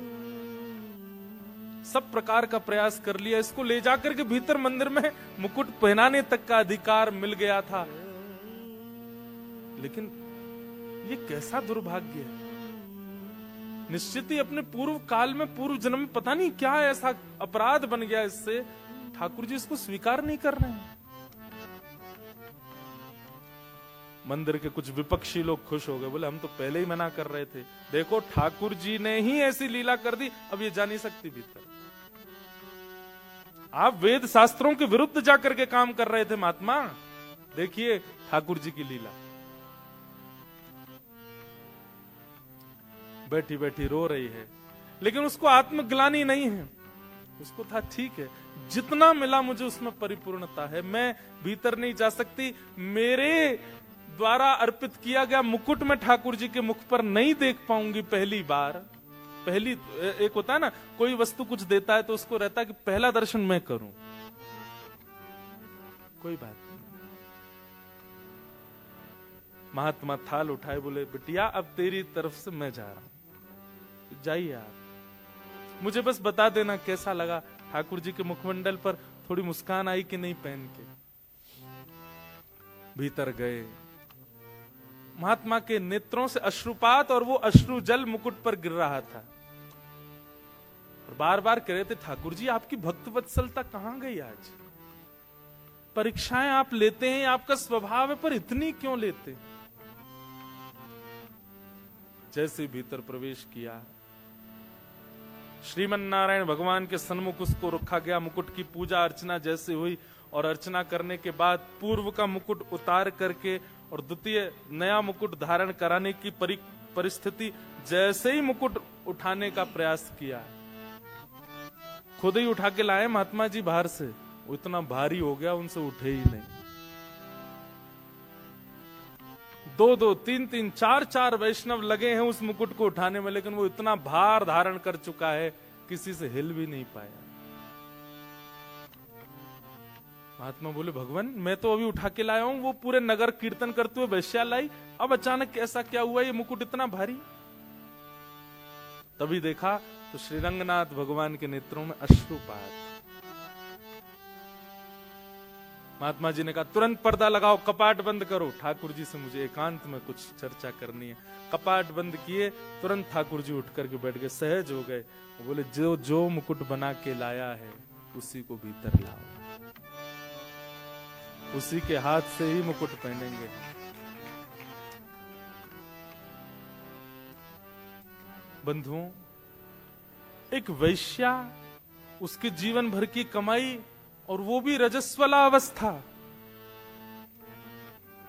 सब प्रकार का प्रयास कर लिया, इसको ले जाकर के भीतर मंदिर में मुकुट पहनाने तक का अधिकार मिल गया था। लेकिन ये कैसा दुर्भाग्य है। निश्चित ही अपने पूर्व काल में, पूर्व जन्म में पता नहीं क्या ऐसा अपराध बन गया इससे, ठाकुर जी इसको स्वीकार नहीं कर रहे हैं। मंदिर के कुछ विपक्षी लोग खुश हो गए, बोले हम तो पहले ही मना कर रहे थे, देखो ठाकुर जी ने ही ऐसी लीला कर दी, अब ये जा नहीं सकती भीतर। आप वेद शास्त्रों के विरुद्ध जाकर के काम कर रहे थे महात्मा, देखिए ठाकुर जी की लीला। बैठी बैठी रो रही है, लेकिन उसको आत्मग्लानि नहीं है। उसको था ठीक है, जितना मिला मुझे उसमें परिपूर्णता है, मैं भीतर नहीं जा सकती। मेरे द्वारा अर्पित किया गया मुकुट में ठाकुर जी के मुख पर नहीं देख पाऊंगी पहली बार। पहली एक होता है ना, कोई वस्तु कुछ देता है तो उसको रहता है कि पहला दर्शन मैं करूं। कोई बात नहीं। महात्मा थाल उठाए, बोले बिटिया अब तेरी तरफ से मैं जा रहा हूं, जाइए आप, मुझे बस बता देना कैसा लगा। ठाकुर जी के मुखमंडल पर थोड़ी मुस्कान आई कि नहीं पहन के। भीतर गए, महात्मा के नेत्रों से अश्रुपात और वो अश्रु जल मुकुट पर गिर रहा था। और बार बार कह रहे थे, ठाकुर जी आपकी भक्त वत्सलता कहां गई आज? परीक्षाएं आप लेते हैं, आपका स्वभाव है, पर इतनी क्यों लेते? जैसे भीतर प्रवेश किया, श्रीमन नारायण भगवान के सन्मुख उसको रखा गया। मुकुट की पूजा अर्चना जैसे हुई, और अर्चना करने के बाद पूर्व का मुकुट उतार करके और द्वितीय नया मुकुट धारण कराने की परिस्थिति, जैसे ही मुकुट उठाने का प्रयास किया, खुद ही उठा के लाए महात्मा जी बाहर से। वो इतना भारी हो गया, उनसे उठे ही नहीं। 2-2, 3-3, 4-4 वैष्णव लगे हैं उस मुकुट को उठाने में, लेकिन वो इतना भार धारण कर चुका है, किसी से हिल भी नहीं पाया। महात्मा बोले, भगवान मैं तो अभी उठा के लाया हूं, वो पूरे नगर कीर्तन करते हुए वैश्या लाई, अब अचानक ऐसा क्या हुआ, ये मुकुट इतना भारी? तभी देखा तो श्रीरंगनाथ भगवान के नेत्रों में अश्रुपात। महात्मा जी ने कहा, तुरंत पर्दा लगाओ, कपाट बंद करो, ठाकुर जी से मुझे एकांत में कुछ चर्चा करनी है। कपाट बंद किए, तुरंत ठाकुर जी उठ करके बैठ गए, सहज हो गए। वो बोले, जो जो मुकुट बना के लाया है उसी को भीतर लाओ, उसी के हाथ से ही मुकुट पहनेंगे। बंधुओं, एक वैश्या, उसके जीवन भर की कमाई, और वो भी रजस्वला अवस्था,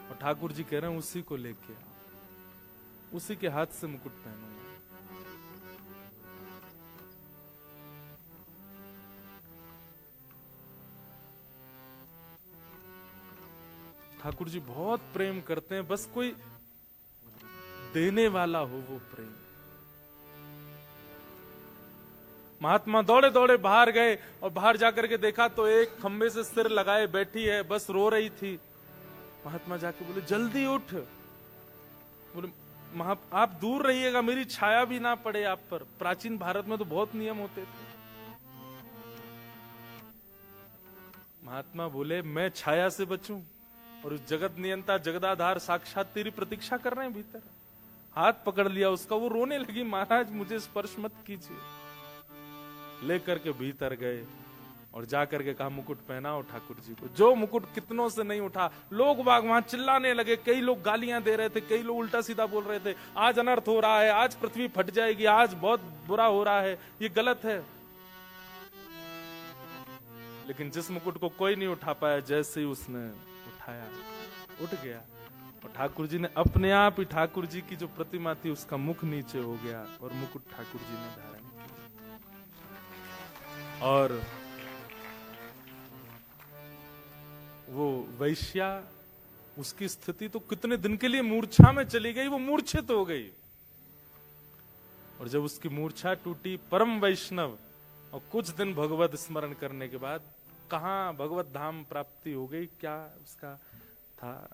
और ठाकुर जी कह रहे हैं उसी को लेके आओ, उसी के हाथ से मुकुट पहनूंगा। ठाकुर जी बहुत प्रेम करते हैं, बस कोई देने वाला हो वो प्रेम। महात्मा दौड़े दौड़े बाहर गए, और बाहर जाकर के देखा तो एक खंबे से सिर लगाए बैठी है, बस रो रही थी। महात्मा जाके बोले, जल्दी उठ। बोले, आप दूर रहिएगा, मेरी छाया भी ना पड़े आप पर। प्राचीन भारत में तो बहुत नियम होते थे। महात्मा बोले, मैं छाया से बचूं, और उस जगत नियंता जगदाधार साक्षात तेरी प्रतीक्षा कर रहे हैं भीतर। हाथ पकड़ लिया उसका, वो रोने लगी, महाराज मुझे स्पर्श मत कीजिए। लेकर के भीतर गए और जाकर के कहा, मुकुट पहनाओ ठाकुर जी को। जो मुकुट कितनों से नहीं उठा, लोग बाग वहां चिल्लाने लगे, कई लोग गालियां दे रहे थे, कई लोग उल्टा सीधा बोल रहे थे, आज अनर्थ हो रहा है, आज पृथ्वी फट जाएगी, आज बहुत बुरा हो रहा है, ये गलत है। लेकिन जिस मुकुट को कोई नहीं उठा पाया, जैसे ही उसने उठाया, उठ गया, और ठाकुर जी ने अपने आप ही, ठाकुर जी की जो प्रतिमा थी उसका मुख नीचे हो गया, और मुकुट ठाकुर जी ने धारण किया। और वो वैश्या उसकी स्थिति तो कितने दिन के लिए मूर्छा में चली गई, वो मूर्छित हो गई। और जब उसकी मूर्छा टूटी, परम वैष्णव, और कुछ दिन भगवत स्मरण करने के बाद कहां भगवत धाम प्राप्ति हो गई। क्या उसका था?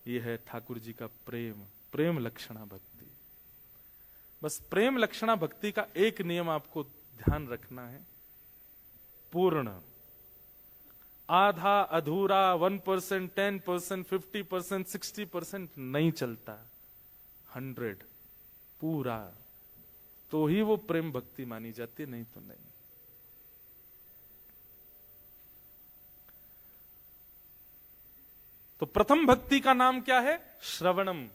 यह है ठाकुर जी का प्रेम, प्रेम लक्षणा भक्ति। बस प्रेम लक्षणा भक्ति का एक नियम आपको ध्यान रखना है, पूर्ण। आधा, अधूरा, 1%, 10%, 50%, 60% नहीं चलता, 100 पूरा, तो ही वो प्रेम भक्ति मानी जाती है, नहीं तो नहीं। तो प्रथम भक्ति का नाम क्या है? श्रवणम।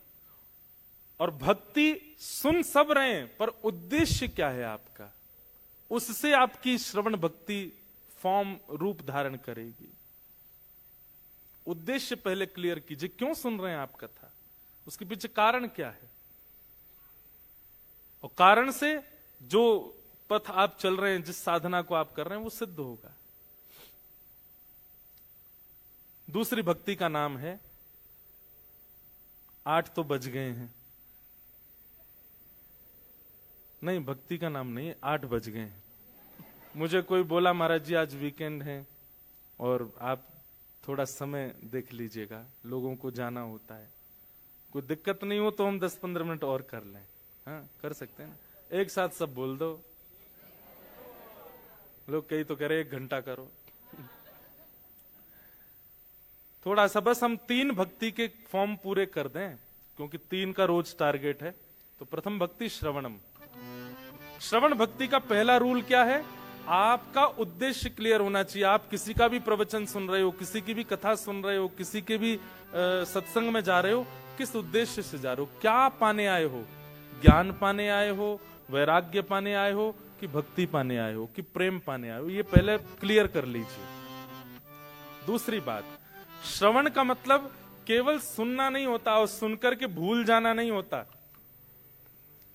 और भक्ति सुन सब रहे हैं, पर उद्देश्य क्या है आपका? उससे आपकी श्रवण भक्ति फॉर्म, रूप धारण करेगी। उद्देश्य पहले क्लियर कीजिए, क्यों सुन रहे हैं आप कथा, उसके पीछे कारण क्या है, और कारण से जो पथ आप चल रहे हैं, जिस साधना को आप कर रहे हैं, वो सिद्ध होगा। दूसरी भक्ति का नाम है, 8 तो बज गए हैं, नहीं भक्ति का नाम नहीं है, 8 बज गए हैं। मुझे कोई बोला महाराज जी आज वीकेंड है और आप थोड़ा समय देख लीजिएगा, लोगों को जाना होता है, कोई दिक्कत नहीं हो तो हम 10-15 मिनट और कर लें। हाँ कर सकते हैं ना, एक साथ सब बोल दो। लोग कई तो कह रहे 1 घंटा करो। थोड़ा सा बस हम 3 भक्ति के फॉर्म पूरे कर दें, क्योंकि 3 का रोज टारगेट है। तो प्रथम भक्ति श्रवणम। श्रवण भक्ति का पहला रूल क्या है? आपका उद्देश्य क्लियर होना चाहिए। आप किसी का भी प्रवचन सुन रहे हो, किसी की भी कथा सुन रहे हो, किसी के भी सत्संग में जा रहे हो, किस उद्देश्य से जा रहे हो? क्या पाने आए हो? ज्ञान पाने आए हो, वैराग्य पाने आए हो, कि भक्ति पाने आए हो, कि प्रेम पाने आए हो? ये पहले क्लियर कर लीजिए। दूसरी बात, श्रवण का मतलब केवल सुनना नहीं होता और सुनकर के भूल जाना नहीं होता,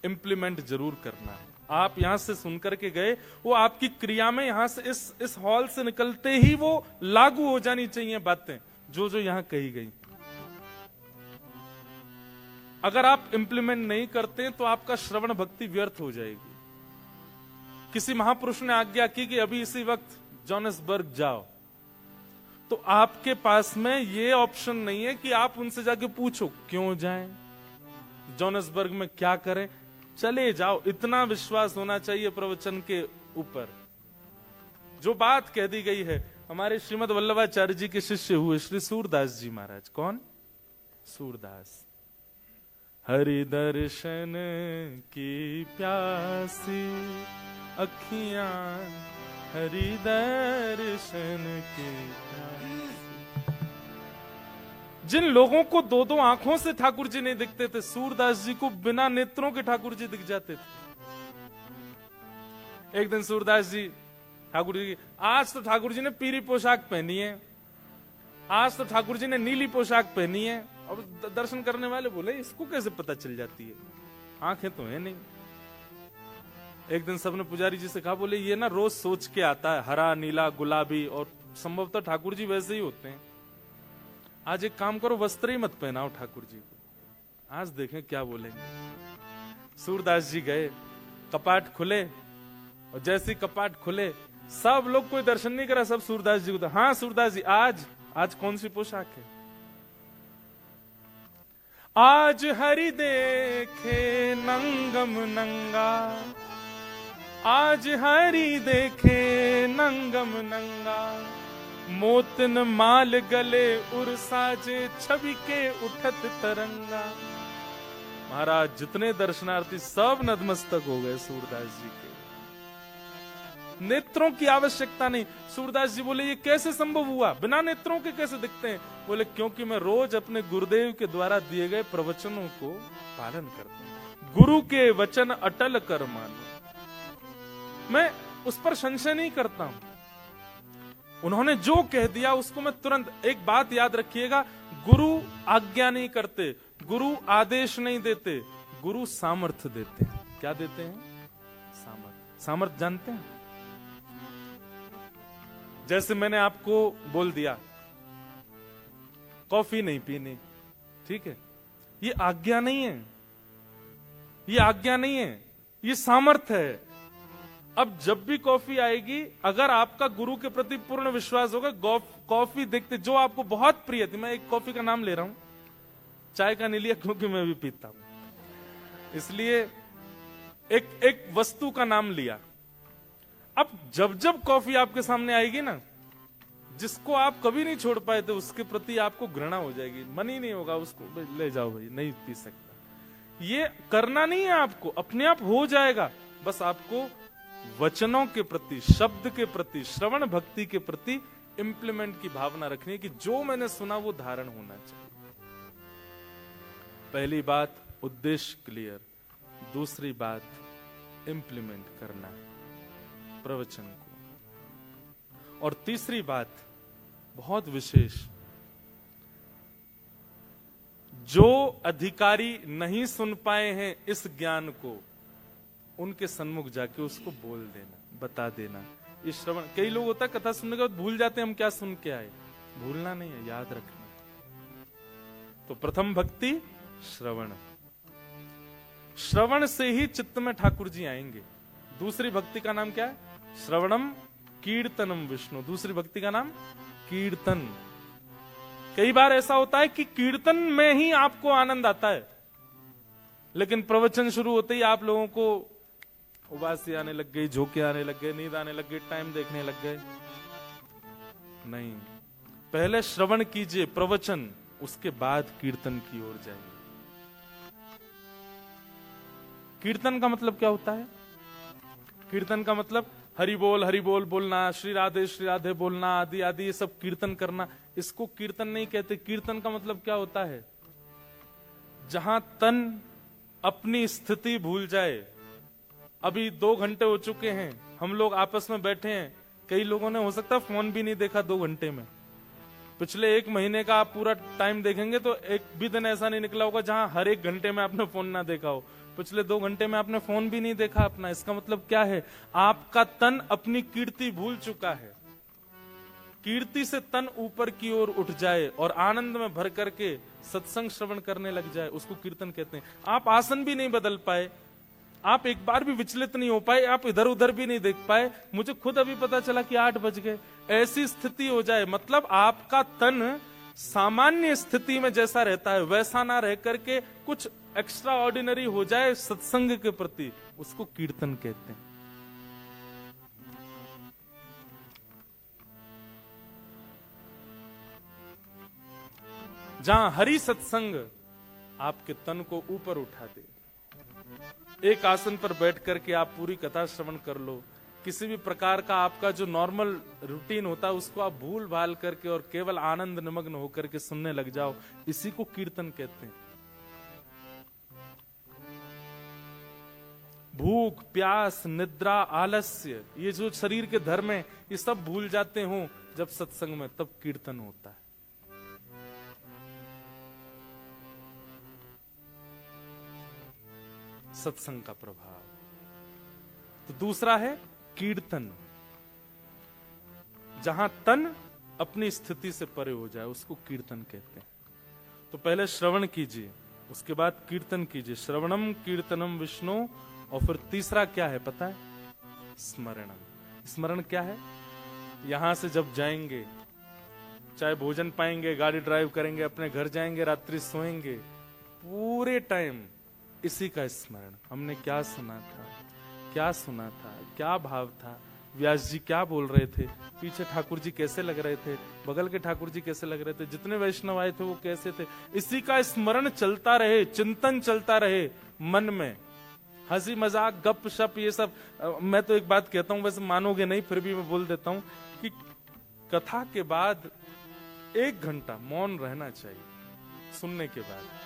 इंप्लीमेंट जरूर करना है। आप यहां से सुनकर के गए, वो आपकी क्रिया में यहां से इस हॉल से निकलते ही वो लागू हो जानी चाहिए बातें, जो जो यहां कही गई। अगर आप इंप्लीमेंट नहीं करते तो आपका श्रवण भक्ति व्यर्थ हो जाएगी। किसी महापुरुष ने आज्ञा की कि अभी इसी वक्त जोहान्सबर्ग जाओ, तो आपके पास में ये ऑप्शन नहीं है कि आप उनसे जाके पूछो क्यों जाएं, जोहान्सबर्ग में क्या करें, चले जाओ। इतना विश्वास होना चाहिए प्रवचन के ऊपर। जो बात कह दी गई है, हमारे श्रीमद वल्लभाचार्य जी के शिष्य हुए श्री सूरदास जी महाराज। कौन? सूरदास। हरि दर्शन की प्यासी अखियां, हरि दर्शन की प्यासी। जिन लोगों को 2-2 आंखों से ठाकुर जी नहीं दिखते थे, सूरदास जी को बिना नेत्रों के ठाकुर जी दिख जाते थे। एक दिन सूरदास जी ठाकुर जी, आज तो ठाकुर जी ने पीली पोशाक पहनी है, आज तो ठाकुर जी ने नीली पोशाक पहनी है। और दर्शन करने वाले बोले इसको कैसे पता चल जाती है, आंखें तो है नहीं। एक दिन सबने पुजारी जी से कहा, बोले ये ना रोज सोच के आता है, हरा, नीला, गुलाबी, और संभवतः ठाकुर जी वैसे ही होते हैं। आज एक काम करो, वस्त्र ही मत पहनाओ ठाकुर जी को, आज देखें क्या बोलेंगे। सूरदास जी गए, कपाट खुले, और जैसे कपाट खुले सब लोग, कोई दर्शन नहीं करा, सब सूरदास जी को। हाँ सूरदास जी, आज कौन सी पोशाक है? आज हरि देखे नंगम नंगा, आज हरि देखे नंगम नंगा, मोतन माल गले उर साजे, छवि के उठत तरंगा। महाराज जितने दर्शनार्थी सब नतमस्तक हो गए सूरदास जी के। नेत्रों की आवश्यकता नहीं। सूरदास जी बोले ये कैसे संभव हुआ, बिना नेत्रों के कैसे दिखते हैं? बोले क्योंकि मैं रोज अपने गुरुदेव के द्वारा दिए गए प्रवचनों को पालन करता हूं। गुरु के वचन अटल कर मानो, मैं उस पर संशय नहीं करता हूं। उन्होंने जो कह दिया उसको मैं तुरंत। एक बात याद रखिएगा, गुरु आज्ञा नहीं करते, गुरु आदेश नहीं देते, गुरु सामर्थ्य देते हैं। क्या देते हैं? सामर्थ्य। सामर्थ्य जानते हैं? जैसे मैंने आपको बोल दिया कॉफी नहीं पीनी, ठीक है, ये आज्ञा नहीं है, ये आज्ञा नहीं है, ये सामर्थ्य है। अब जब भी कॉफी आएगी, अगर आपका गुरु के प्रति पूर्ण विश्वास होगा, कॉफी देखते जो आपको बहुत प्रिय थी, मैं एक कॉफी का नाम ले रहा हूं, चाय का नहीं लिया क्योंकि मैं भी पीता हूं, इसलिए एक वस्तु का नाम लिया। अब जब जब कॉफी आपके सामने आएगी ना, जिसको आप कभी नहीं छोड़ पाए थे उसके प्रति आपको घृणा हो जाएगी, मन ही नहीं होगा उसको, ले जाओ भाई, नहीं पी सकता। ये करना नहीं है आपको, अपने आप हो जाएगा। बस आपको वचनों के प्रति, शब्द के प्रति, श्रवण भक्ति के प्रति इंप्लीमेंट की भावना रखनी है कि जो मैंने सुना वो धारण होना चाहिए। पहली बात उद्देश्य क्लियर, दूसरी बात इंप्लीमेंट करना प्रवचन को, और तीसरी बात बहुत विशेष, जो अधिकारी नहीं सुन पाए हैं इस ज्ञान को, उनके सन्मुख जाके उसको बोल देना, बता देना। ये श्रवण, कई लोग होता है कथा सुनने के बाद भूल जाते हैं हम क्या सुन के आए, भूलना नहीं है, याद रखना। तो प्रथम भक्ति श्रवण, श्रवण से ही चित्त में ठाकुर जी आएंगे। दूसरी भक्ति का नाम क्या है? श्रवणम कीर्तनम विष्णु। दूसरी भक्ति का नाम कीर्तन। कई बार ऐसा होता है कि कीर्तन में ही आपको आनंद आता है, लेकिन प्रवचन शुरू होते ही आप लोगों को उबासी आने लग गई, झोंके आने लग गए, नींद आने लग गई, टाइम देखने लग गए। नहीं, पहले श्रवण कीजिए प्रवचन, उसके बाद कीर्तन की ओर जाइए। कीर्तन का मतलब क्या होता है? कीर्तन का मतलब हरि बोल बोलना, श्री राधे बोलना, आदि आदि, ये सब कीर्तन करना। इसको कीर्तन नहीं कहते। कीर्तन का मतलब क्या होता है? जहां तन अपनी स्थिति भूल जाए। अभी 2 घंटे हो चुके हैं, हम लोग आपस में बैठे हैं, कई लोगों ने हो सकता है फोन भी नहीं देखा 2 घंटे में। पिछले 1 महीने का आप पूरा टाइम देखेंगे तो एक भी दिन ऐसा नहीं निकला होगा जहां हर 1 घंटे में आपने फोन ना देखा हो। पिछले 2 घंटे में आपने फोन भी नहीं देखा अपना। इसका मतलब क्या है? आपका तन अपनी कीर्ति भूल चुका है। कीर्ति से तन ऊपर की ओर उठ जाए और आनंद में भर करके सत्संग श्रवण करने लग जाए, उसको कीर्तन कहते हैं। आप आसन भी नहीं बदल पाए, आप एक बार भी विचलित नहीं हो पाए, आप इधर उधर भी नहीं देख पाए। मुझे खुद अभी पता चला कि 8 बज गए। ऐसी स्थिति हो जाए, मतलब आपका तन सामान्य स्थिति में जैसा रहता है वैसा ना रह करके कुछ एक्स्ट्रा ऑर्डिनरी हो जाए सत्संग के प्रति, उसको कीर्तन कहते हैं। जहां हरि सत्संग आपके तन को ऊपर उठा दे। एक आसन पर बैठ करके आप पूरी कथा श्रवण कर लो। किसी भी प्रकार का आपका जो नॉर्मल रूटीन होता है उसको आप भूल भाल करके और केवल आनंद निमग्न होकर के सुनने लग जाओ, इसी को कीर्तन कहते हैं। भूख, प्यास, निद्रा, आलस्य, ये जो शरीर के धर्म है, ये सब भूल जाते हो जब सत्संग में, तब कीर्तन होता है। सत्संग का प्रभाव। तो दूसरा है कीर्तन, जहां तन अपनी स्थिति से परे हो जाए, उसको कीर्तन कहते हैं। तो पहले श्रवण कीजिए, उसके बाद कीर्तन कीजिए। श्रवणम कीर्तनम विष्णु। और फिर तीसरा क्या है पता है? स्मरणम। स्मरण क्या है? यहां से जब जाएंगे, चाहे भोजन पाएंगे, गाड़ी ड्राइव करेंगे, अपने घर जाएंगे, रात्रि सोएंगे, पूरे टाइम इसी का स्मरण। हमने क्या सुना था, क्या सुना था, क्या भाव था, व्यास जी क्या बोल रहे थे, पीछे ठाकुर जी कैसे लग रहे थे, बगल के ठाकुर जी कैसे लग रहे थे, जितने वैष्णव आए थे वो कैसे थे। इसी का स्मरण चलता रहे, चिंतन चलता रहे मन में। हंसी मजाक गप शप ये सब। मैं तो एक बात कहता हूं, वैसे मानोगे नहीं, फिर भी मैं बोल देता हूं कि कथा के बाद 1 घंटा मौन रहना चाहिए। सुनने के बाद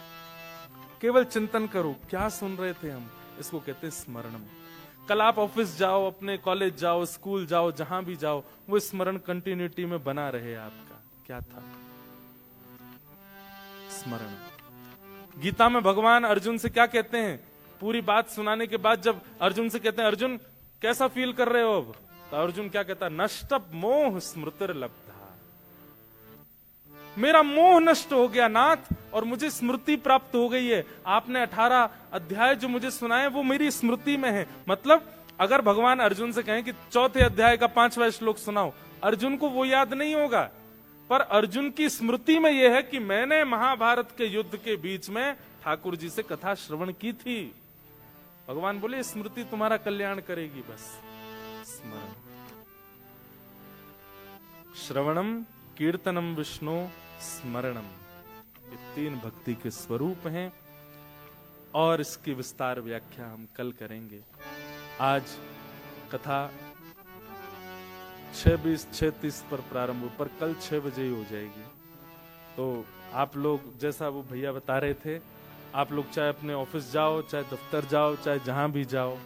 केवल चिंतन करो, क्या सुन रहे थे हम, इसको कहते हैं स्मरणम। कल आप ऑफिस जाओ, अपने कॉलेज जाओ, स्कूल जाओ, जहां भी जाओ, वो स्मरण कंटिन्यूटी में बना रहे आपका। क्या था? स्मरण। गीता में भगवान अर्जुन से क्या कहते हैं? पूरी बात सुनाने के बाद जब अर्जुन से कहते हैं, अर्जुन कैसा फील कर रहे हो अब? तो अर्जुन क्या कहता है? नष्ट मोह स्मृतिर लब्धा। मेरा मोह नष्ट हो गया नाथ, और मुझे स्मृति प्राप्त हो गई है। आपने 18 अध्याय जो मुझे सुनाए वो मेरी स्मृति में है। मतलब अगर भगवान अर्जुन से कहें कि चौथे अध्याय का 5वां श्लोक सुनाओ, अर्जुन को वो याद नहीं होगा, पर अर्जुन की स्मृति में यह है कि मैंने महाभारत के युद्ध के बीच में ठाकुर जी से कथा श्रवण की थी। भगवान बोले स्मृति तुम्हारा कल्याण करेगी, बस स्मरण। श्रवणम कीर्तनम विष्णु स्मरणम, ये 3 भक्ति के स्वरूप हैं, और इसकी विस्तार व्याख्या हम कल करेंगे। आज कथा 6:20-6:30 पर प्रारंभ हो, पर कल 6 बजे ही हो जाएगी। तो आप लोग जैसा वो भैया बता रहे थे, आप लोग चाहे अपने ऑफिस जाओ, चाहे दफ्तर जाओ, चाहे जहां भी जाओ,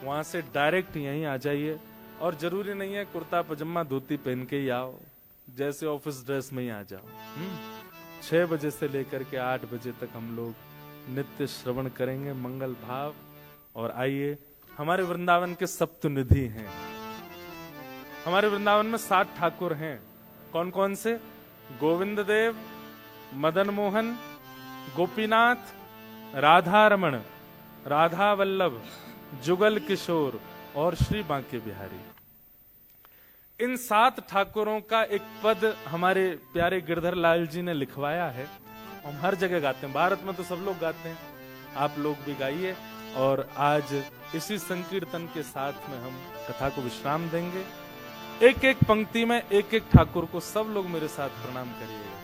वहां से डायरेक्ट यहीं आ जाइए। और जरूरी नहीं है कुर्ता पजामा धोती पहन के ही आओ, जैसे ऑफिस ड्रेस में ही आ जाओ। 6 बजे से लेकर के 8 बजे तक हम लोग नित्य श्रवण करेंगे मंगल भाव। और आइए, हमारे वृंदावन के सप्तनिधि हैं। हमारे वृंदावन में 7 ठाकुर हैं। कौन कौन से? गोविंद देव, मदन मोहन, गोपीनाथ, राधा रमण, राधा वल्लभ, जुगल किशोर और श्री बांके बिहारी। इन 7 ठाकुरों का एक पद हमारे प्यारे गिरधर लाल जी ने लिखवाया है। हम हर जगह गाते हैं, भारत में तो सब लोग गाते हैं, आप लोग भी गाइए। और आज इसी संकीर्तन के साथ में हम कथा को विश्राम देंगे। एक एक पंक्ति में एक एक ठाकुर को सब लोग मेरे साथ प्रणाम करिएगा।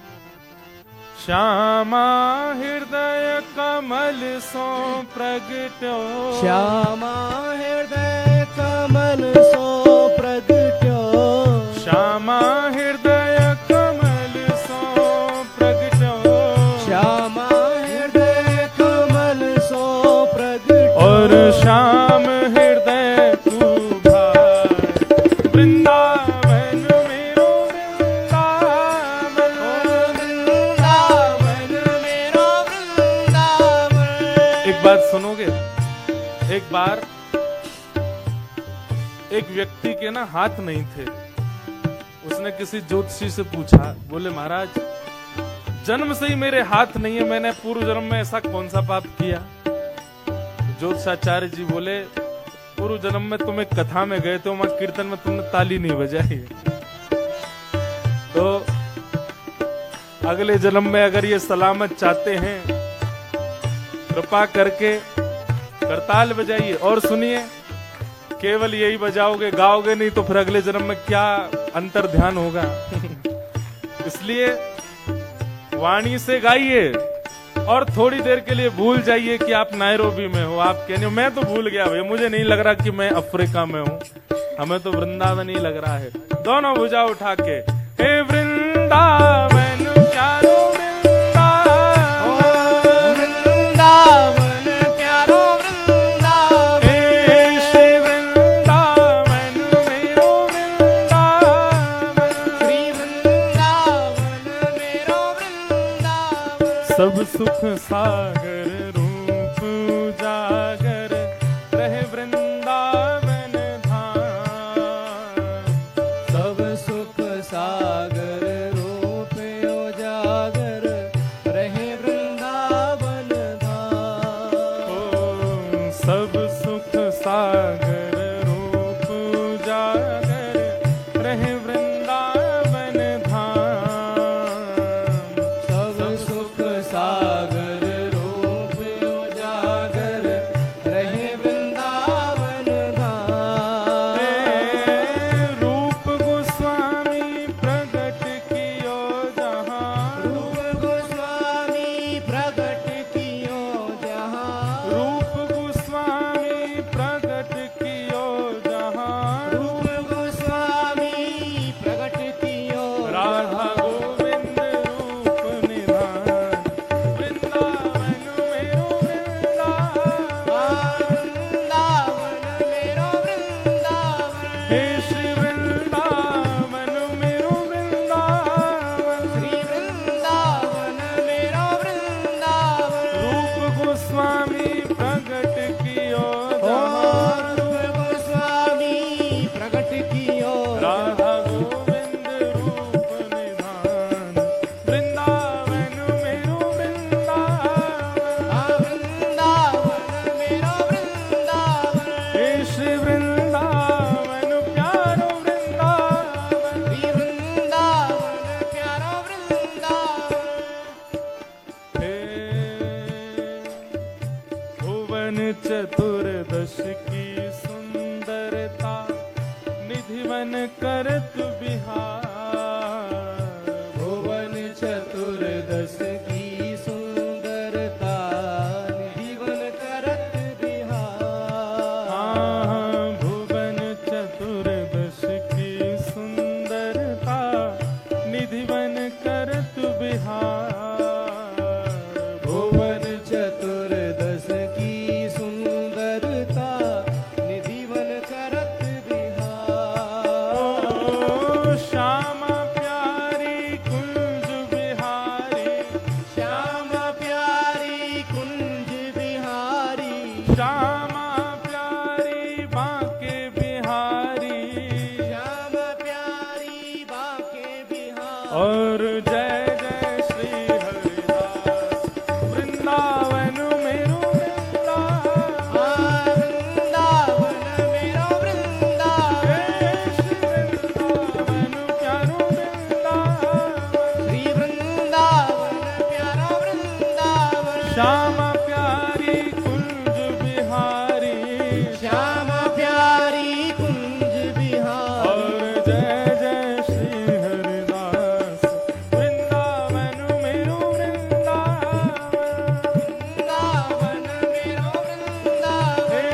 श्यामा हृदय कमल सो प्रगट्यो, श्यामा हृदय कमल सो प्रगट्यो, श्यामा हृदय कमल सो प्रगट्यो, श्यामा हृदय कमल सो प्रगट्यो, और श्याम हृदय तू भाई वृंदावन मेरो वृंदावन, वृंदावन मेरो वृंदावन। एक बात सुनोगे? एक बार एक व्यक्ति के ना हाथ नहीं थे। उसने किसी ज्योतिषी से पूछा, बोले महाराज जन्म से ही मेरे हाथ नहीं है, मैंने पूर्व जन्म में ऐसा कौन सा पाप किया? ज्योतिषाचार्य जी बोले, पूर्व जन्म में तुम एक कथा में गए थे, वहां कीर्तन में तुमने ताली नहीं बजाई, तो अगले जन्म में अगर ये सलामत चाहते हैं, कृपा करके करताल बजाइए। और सुनिए, केवल यही बजाओगे, गाओगे नहीं, तो फिर अगले जन्म में क्या अंतर ध्यान होगा? इसलिए वाणी से गाइए, और थोड़ी देर के लिए भूल जाइए कि आप नायरोबी में हो। आप कहने मैं तो भूल गया भैया, मुझे नहीं लग रहा कि मैं अफ्रीका में हूँ, हमें तो वृंदावन ही लग रहा है। दोनों भुजा उठा के, हे वृंदावन प्यारो सब सुख सागर रूप उजागर रहे वृंदावन धाम, सब सुख सागर रूप उजागर रहे वृंदावन धाम, ओ सब सुख सागर रूप उजागर रहे वृंदावन धाम, सब सुख सागर रूप उजागर रहे वृंदावन धाम। रूप गोस्वामी प्रगट कियो जहाँ, रूप गोस्वामी प्रगट कियो जहाँ, रूप गोस्वामी प्रगट कियो जहाँ, रूप गोस्वामी प्रगट कियो राधा गोविंद रूप निधान, वृंदावन मेरो वृंदावन, वृंदावन मेरो वृंदावन, हे श्री वृंदावन मेरो वृंदावन, श्री वृंदावन मेरो वृंदावन। रूप गोस्वामी प्रगट कियो और जहाँ, रूप गोस्वामी प्रगट कियो राधा गोविंद रूप निधान, निधिवन करत बिहार। भुवन चतुर्दश की सुंदरता निधिवन करत बिहार। हाँ, भुवन चतुर्दश की सुंदरता निधिवन करत बिहार। भुवन चतुर्दश की सुंदरता निधिवन करत बिहार। ओ श्यामा प्यारी कुंज बिहारी। श्यामा प्यारी कुंज बिहारी। श्यामा प्यारी बांके बिहारी। श्यामा प्यारी बांके बिहारी। और जय जय श्री हरिदास वृंदावन मेरो वृंदावन। वृंदावन मेरो वृंदावन। श्री वृंदावन प्यारो वृंदावन। श्री वृंदावन प्यारा वृंदावन। श्यामा प्यारी कुंज बिहारी। श्यामा प्यारी कुंज बिहारी। और जय जय श्री हरिदास वृंदावन मेरो वृंदावन। वृंदावन मेरो वृंदावन। हे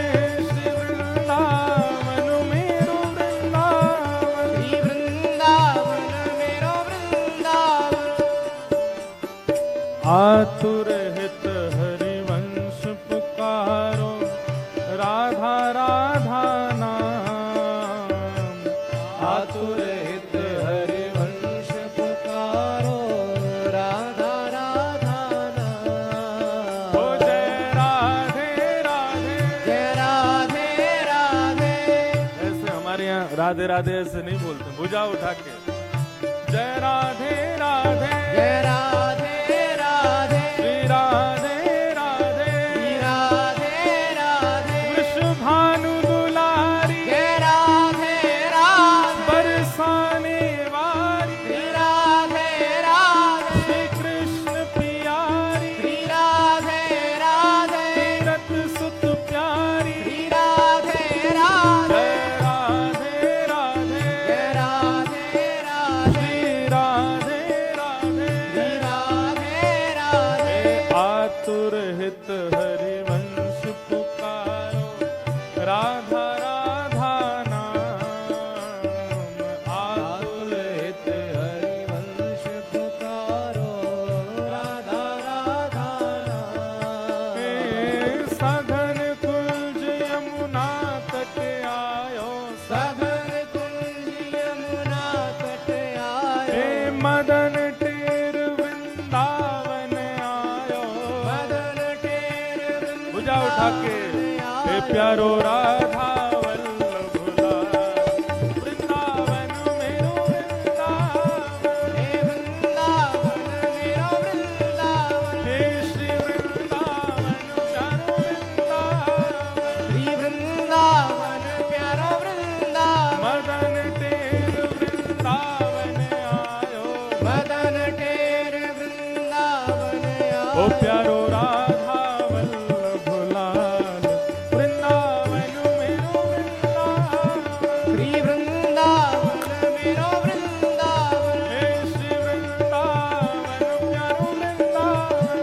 श्री वृंदावन मेरो वृंदावन। श्री वृंदावन मेरो वृंदावन। आतुर हित हरिवंश पुकारो राधा राधा नाम। आतुर हित हरिवंश पुकारो राधा राधा नाम। ओ जय राधे राधे। जय राधे राधे। ऐसे हमारे यहाँ राधे राधे ऐसे नहीं बोलते, भुजा उठा के जय राधे राधे। जय राधे राधे। श्री राधे राधे। श्री राधे राधे। वृषभानु दुलारी जय राधे राधे। बरसाने वारी। श्री राधे राधे। श्री कृष्ण प्यारी श्री राधे राधे। तीरथ सुत प्यारी। श्री राधे राधे। जय राधे राधे। जय राधे राधे। श्री राधे राधे। श्री राधे राधे। आतुर हित हरिवंश पुकारो राधा राधा नाम। आतुर हित हरिवंश पुकारो राधा राधा नाम। हे सघन कुंज यमुना तट आयो। सघन कुंज यमुना तट आयो। हे मदन टेर वृंदावन आयो। मदन टेर भुजा उठा के हे प्यारो राधा वल्लभ वृंदावन मेरो वृंदावन। हे वृंदावन मेरो वृंदावन। हे श्री वृंदावन प्यारो वृंदावन। श्री वृंदावन प्यारा वृंदावन। मदन टेर वृंदावन आयो। मदन टेर वृंदावन आयो। ओ प्यारो राधा वल्लभ लाल वृंदावन मेरो वृंदावन। श्री वृंदावन मेरो वृंदावन। हे श्री वृंदावन प्यारो वृंदावन।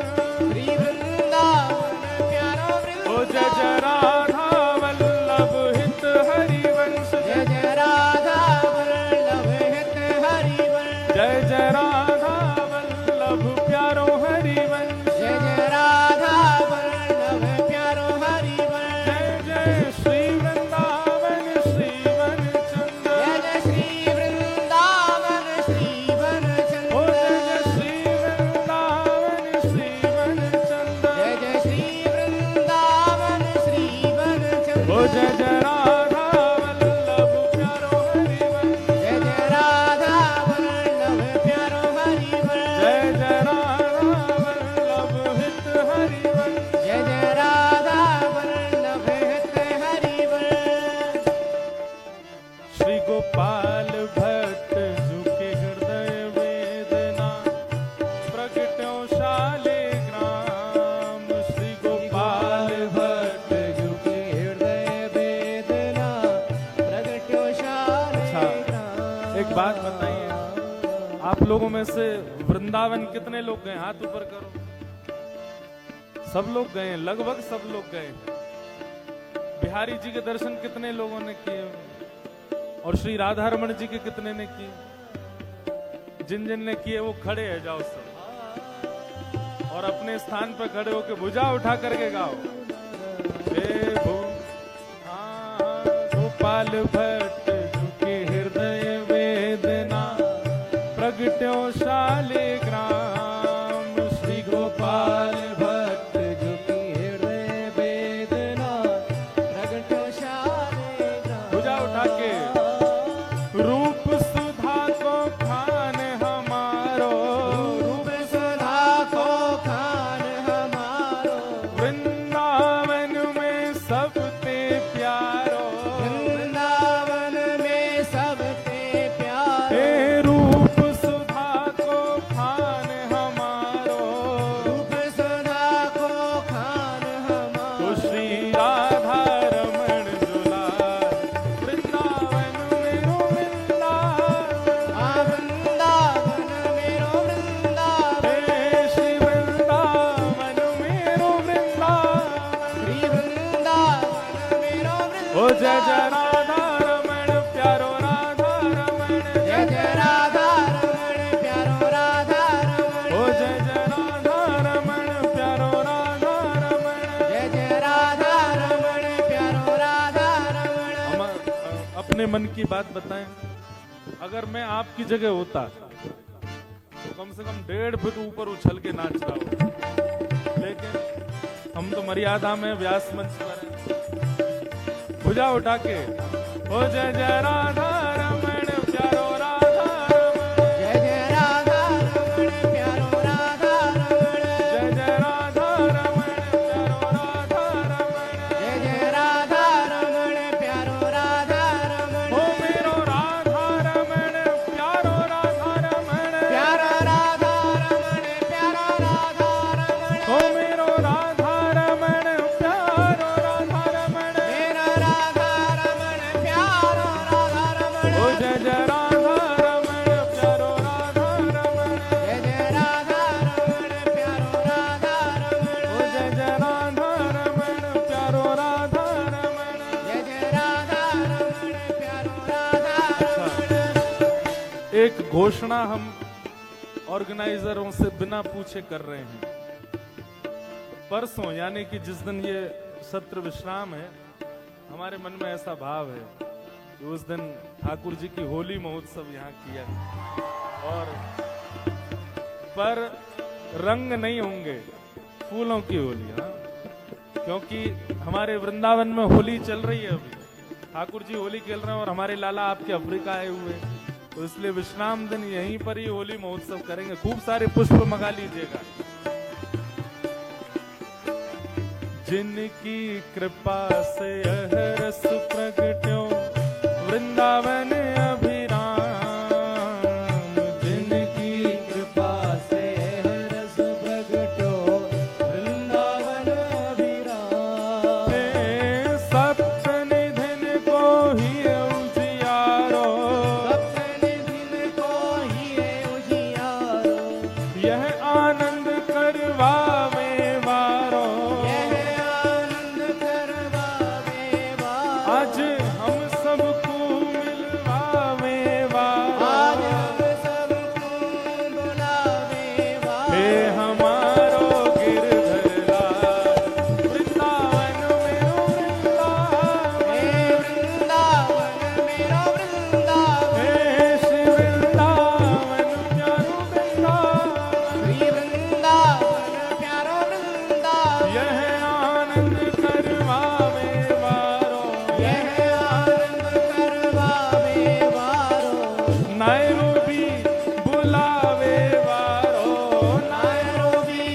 श्री वृंदावन प्यारा ओ जय वृंदावन। जय राधा वल्लभ हित हरिवंश। जय जय राधा वल्लभ हित हरिवंश। जय जय राधा वल्लभ प्यारो हरिवंश। जय जय राधा वल्लभ प्यारो हरिवंश। जय जय श्री वृंदावन श्रीवन चंद्र। जय जय श्री वृंदावन श्री वनचंद्र। ओ जय जय श्री वृंदावन श्रीवन चंद्र। जय जय श्री वृंदावन श्री वनचंद्र। ओ जय जय राधा वल्लभ प्यारो हरिवंश। जय जय राधा वल्लभ प्यारो हरिवंश। जय जय राधा वल्लभ हित हरिवंश। जय जय राधा वल्लभ हित हरिवंश। श्री गोपाल भट्ट झुके हृदय वेदना प्रगट्यो शाले ग्राम। श्री गोपाल भट्ट झुके हृदय वेदना प्रगट्यो शाले अच्छा, एक बात बताइए, आप लोगों में से वृंदावन कितने लोग गए? हाथ ऊपर करो। सब लोग गए, लगभग सब लोग गए। बिहारी जी के दर्शन कितने लोगों ने किए? और श्री राधा रमण जी के कितने ने किए? जिन जिन ने किए वो खड़े हैं, जाओ सब और अपने स्थान पर खड़े होकर भुजा उठा करके गाओ। गोपाल भट्ट झुके हृदय वेदना, प्रगट्यो शालिग्राम। श्री गोपाल भट्ट झुके हृदय वेदना, प्रगट्यो शालिग्राम। भुजा उठा के रूप सुधा को खान हमारो, रूप सुधा को खान हमारो, वृंदावन में सबते प्यारो, वृंदावन में सबते प्यारो। रूप सुधा को खान हमारो, रूप सुधा को खान हमारो। तो श्री राधा रमण दुलार, वृंदावन मेरो वृंदावन, वृंदावन मेरो वृंदावन। श्री वृंदावन मेरो वृंदावन, श्री वृंदावन मेरो वृंदावन। ओ जय जय राधा रमण प्यारो राधा रमण, जय जय राधा रमण प्यारो राधा रमण। ओ जय जय राधा रमण प्यारो राधा रमण, जय जय राधा रमण प्यारो राधा रमण। हम अपने मन की बात बताएं, अगर मैं आपकी जगह होता तो कम से कम 1.5 फुट ऊपर उछल के नाच रहा हूं, लेकिन हम तो मर्यादा में व्यास मंच पर हैं। भुजा उठा के ओ जय जय राधा रमण प्यारो राधा रमण, जय जय राधा रमण प्यारो राधा रमण, जय जय राधा रमण प्यारो राधा रमण, जय जय राधा रमण प्यारो राधा रमण। ओ मेरो राधा रमण प्यारो राधा रमण, प्यारा राधा रमण प्यारा राधा रमण। ओ मेरो राधा रमण प्यारो राधा रमण, मेरा राधा रमण प्यारो राधा रमण। ओ जय जय राधा रमण प्यारो राधा रमण, जय जय राधा रमण प्यारो राधा रमण। ओ जय जय राधा रमण प्यारो राधा रमण, जय जय राधा रमण प्यारो राधा रमण। एक घोषणा हम ऑर्गेनाइजरों से बिना पूछे कर रहे हैं। परसों यानी कि जिस दिन ये सत्र विश्राम है, हमारे मन में ऐसा भाव है कि उस दिन ठाकुर जी की होली महोत्सव यहाँ किया, और पर रंग नहीं होंगे, फूलों की होली। हाँ, क्योंकि हमारे वृंदावन में होली चल रही है अभी, ठाकुर जी होली खेल रहे हैं और हमारे लाला आपके अफ्रीका आए हुए हैं, तो इसलिए विश्राम दिन यहीं पर ही होली महोत्सव करेंगे। खूब सारे पुष्प मंगा लीजिएगा। जिनकी कृपा से यह रस प्रगट्यो वृंदावन अभिराम, जिनकी कृपा से यह रस प्रगट्यो वृंदावन अभिराम। सप्तनिधिन को ही उजियारो, सप्तनिधिन को ही उजियारो, यह आनंद करवावे वारो, आज हम सबको मिलवावे वारो, आज हम सबको बुलावे वारो। हे हमारो गिरधर लाल, वृंदावन मेरो वृंदावन, हे वृंदावन मेरो वृंदावन। हे श्री वृंदावन प्यारो वृंदावन, श्री वृंदावन प्यारो वृंदावन। यह आनंद करवावे वारो, यह आनंद करवावे वारो। नैरोबी बुलावे वारो, नैरोबी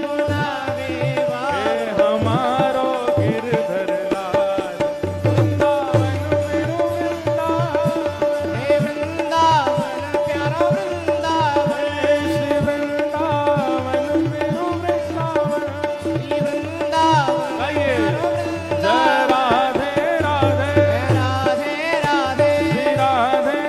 बुलावे वारो। हे हमारो गिरधर लाल, वृंदावन मेरो वृंदावन, हे वृंदावन प्यारो वृंदावन। हे श्री वृंदावन मेरो वृंदावन, श्री वृंदावन प्यारो वृंदावन। जय राधे राधे, राधे राधे, राधे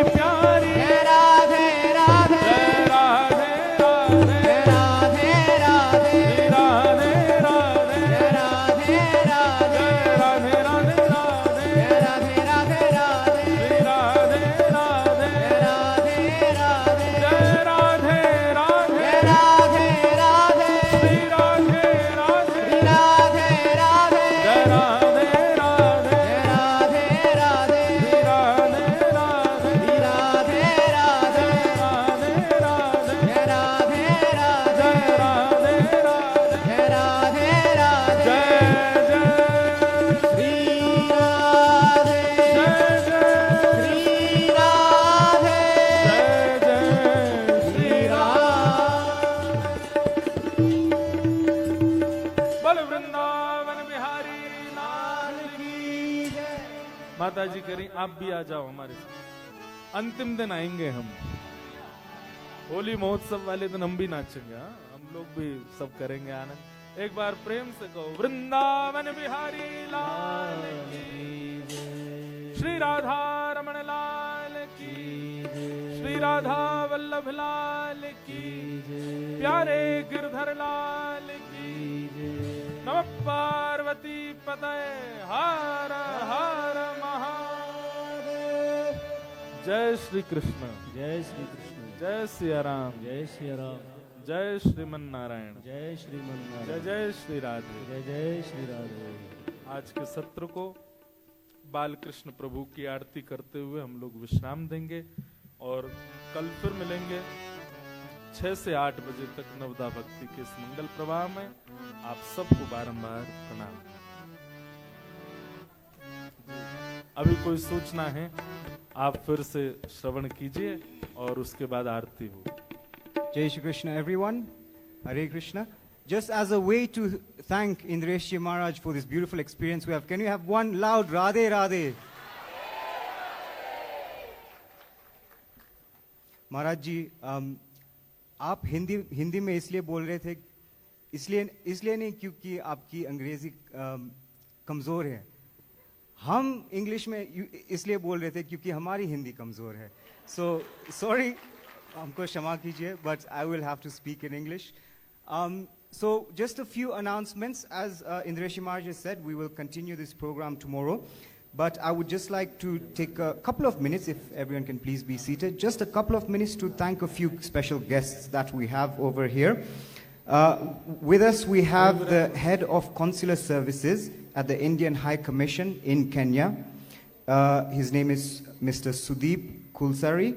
प्यारी जय राधे राधे जय राधे राधे जय राधे राधे श्री राधे राधे जय राधे राधे जय राधे राधे राधे जय राधे राधे राधे श्री राधे राधे जय राधे राधे जय राधे राधे जय राधे राधे श्री राधे राधे श्री राधे राधे जय राधे राधे जय राधे राधे श्री राधे राधे श्री राधे राधे राधे राधे जय राधे राधे जय राधे राधे जय राधे राधे जय जय श्री राधे जय जय श्री राधे जय जय श्री बल वृंदावन बिहारी लाल की माता जी करी आप भी आ जाओ हमारे साथ अंतिम दिन आएंगे हम होली महोत्सव वाले दिन हम भी नाचेंगे हाँ? हम लोग भी सब करेंगे आनंद एक बार प्रेम से कहो वृंदावन बिहारी लाल की श्री राधा रमण लाल की श्री राधा वल्लभ लाल की प्यारे गिरधर लाल की नमः पार्वती पतये हर हर महादेव जय श्री कृष्ण जय श्री कृष्ण जय सिया राम जय श्री राम जय श्रीमन नारायण जय श्रीमन जय जय श्री राधे जय जय श्री राधे आज के सत्र को बाल कृष्ण प्रभु की आरती करते हुए हम लोग विश्राम देंगे और कल फिर मिलेंगे 6 से 8 बजे तक नवदा भक्ति के इस मंगल प्रवाह में आप सबको बारंबार प्रणाम। अभी कोई सूचना है आप फिर से श्रवण कीजिए और उसके बाद आरती हो। Jai Shri Krishna, everyone. Hare Krishna. Just as a way to thank Indresh Ji Maharaj for this beautiful experience we have, can you have one loud Radhe Radhe? महाराज जी आप हिंदी में इसलिए बोल रहे थे, इसलिए नहीं क्योंकि आपकी अंग्रेजी कमज़ोर है। हम इंग्लिश में इसलिए बोल रहे थे क्योंकि हमारी हिंदी कमज़ोर है। So sorry, हमको क्षमा कीजिए, but I will have to speak in English. So just a few announcements. As Indresh Maharaj has said, we will continue this program tomorrow. But I would just like to take a couple of minutes, if everyone can please be seated, just a couple of minutes to thank a few special guests that we have over here. With us we have the head of consular services at the Indian High Commission in Kenya. His name is Mr. Sudeep Kulsari.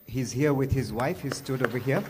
He's here with his wife. He stood over here.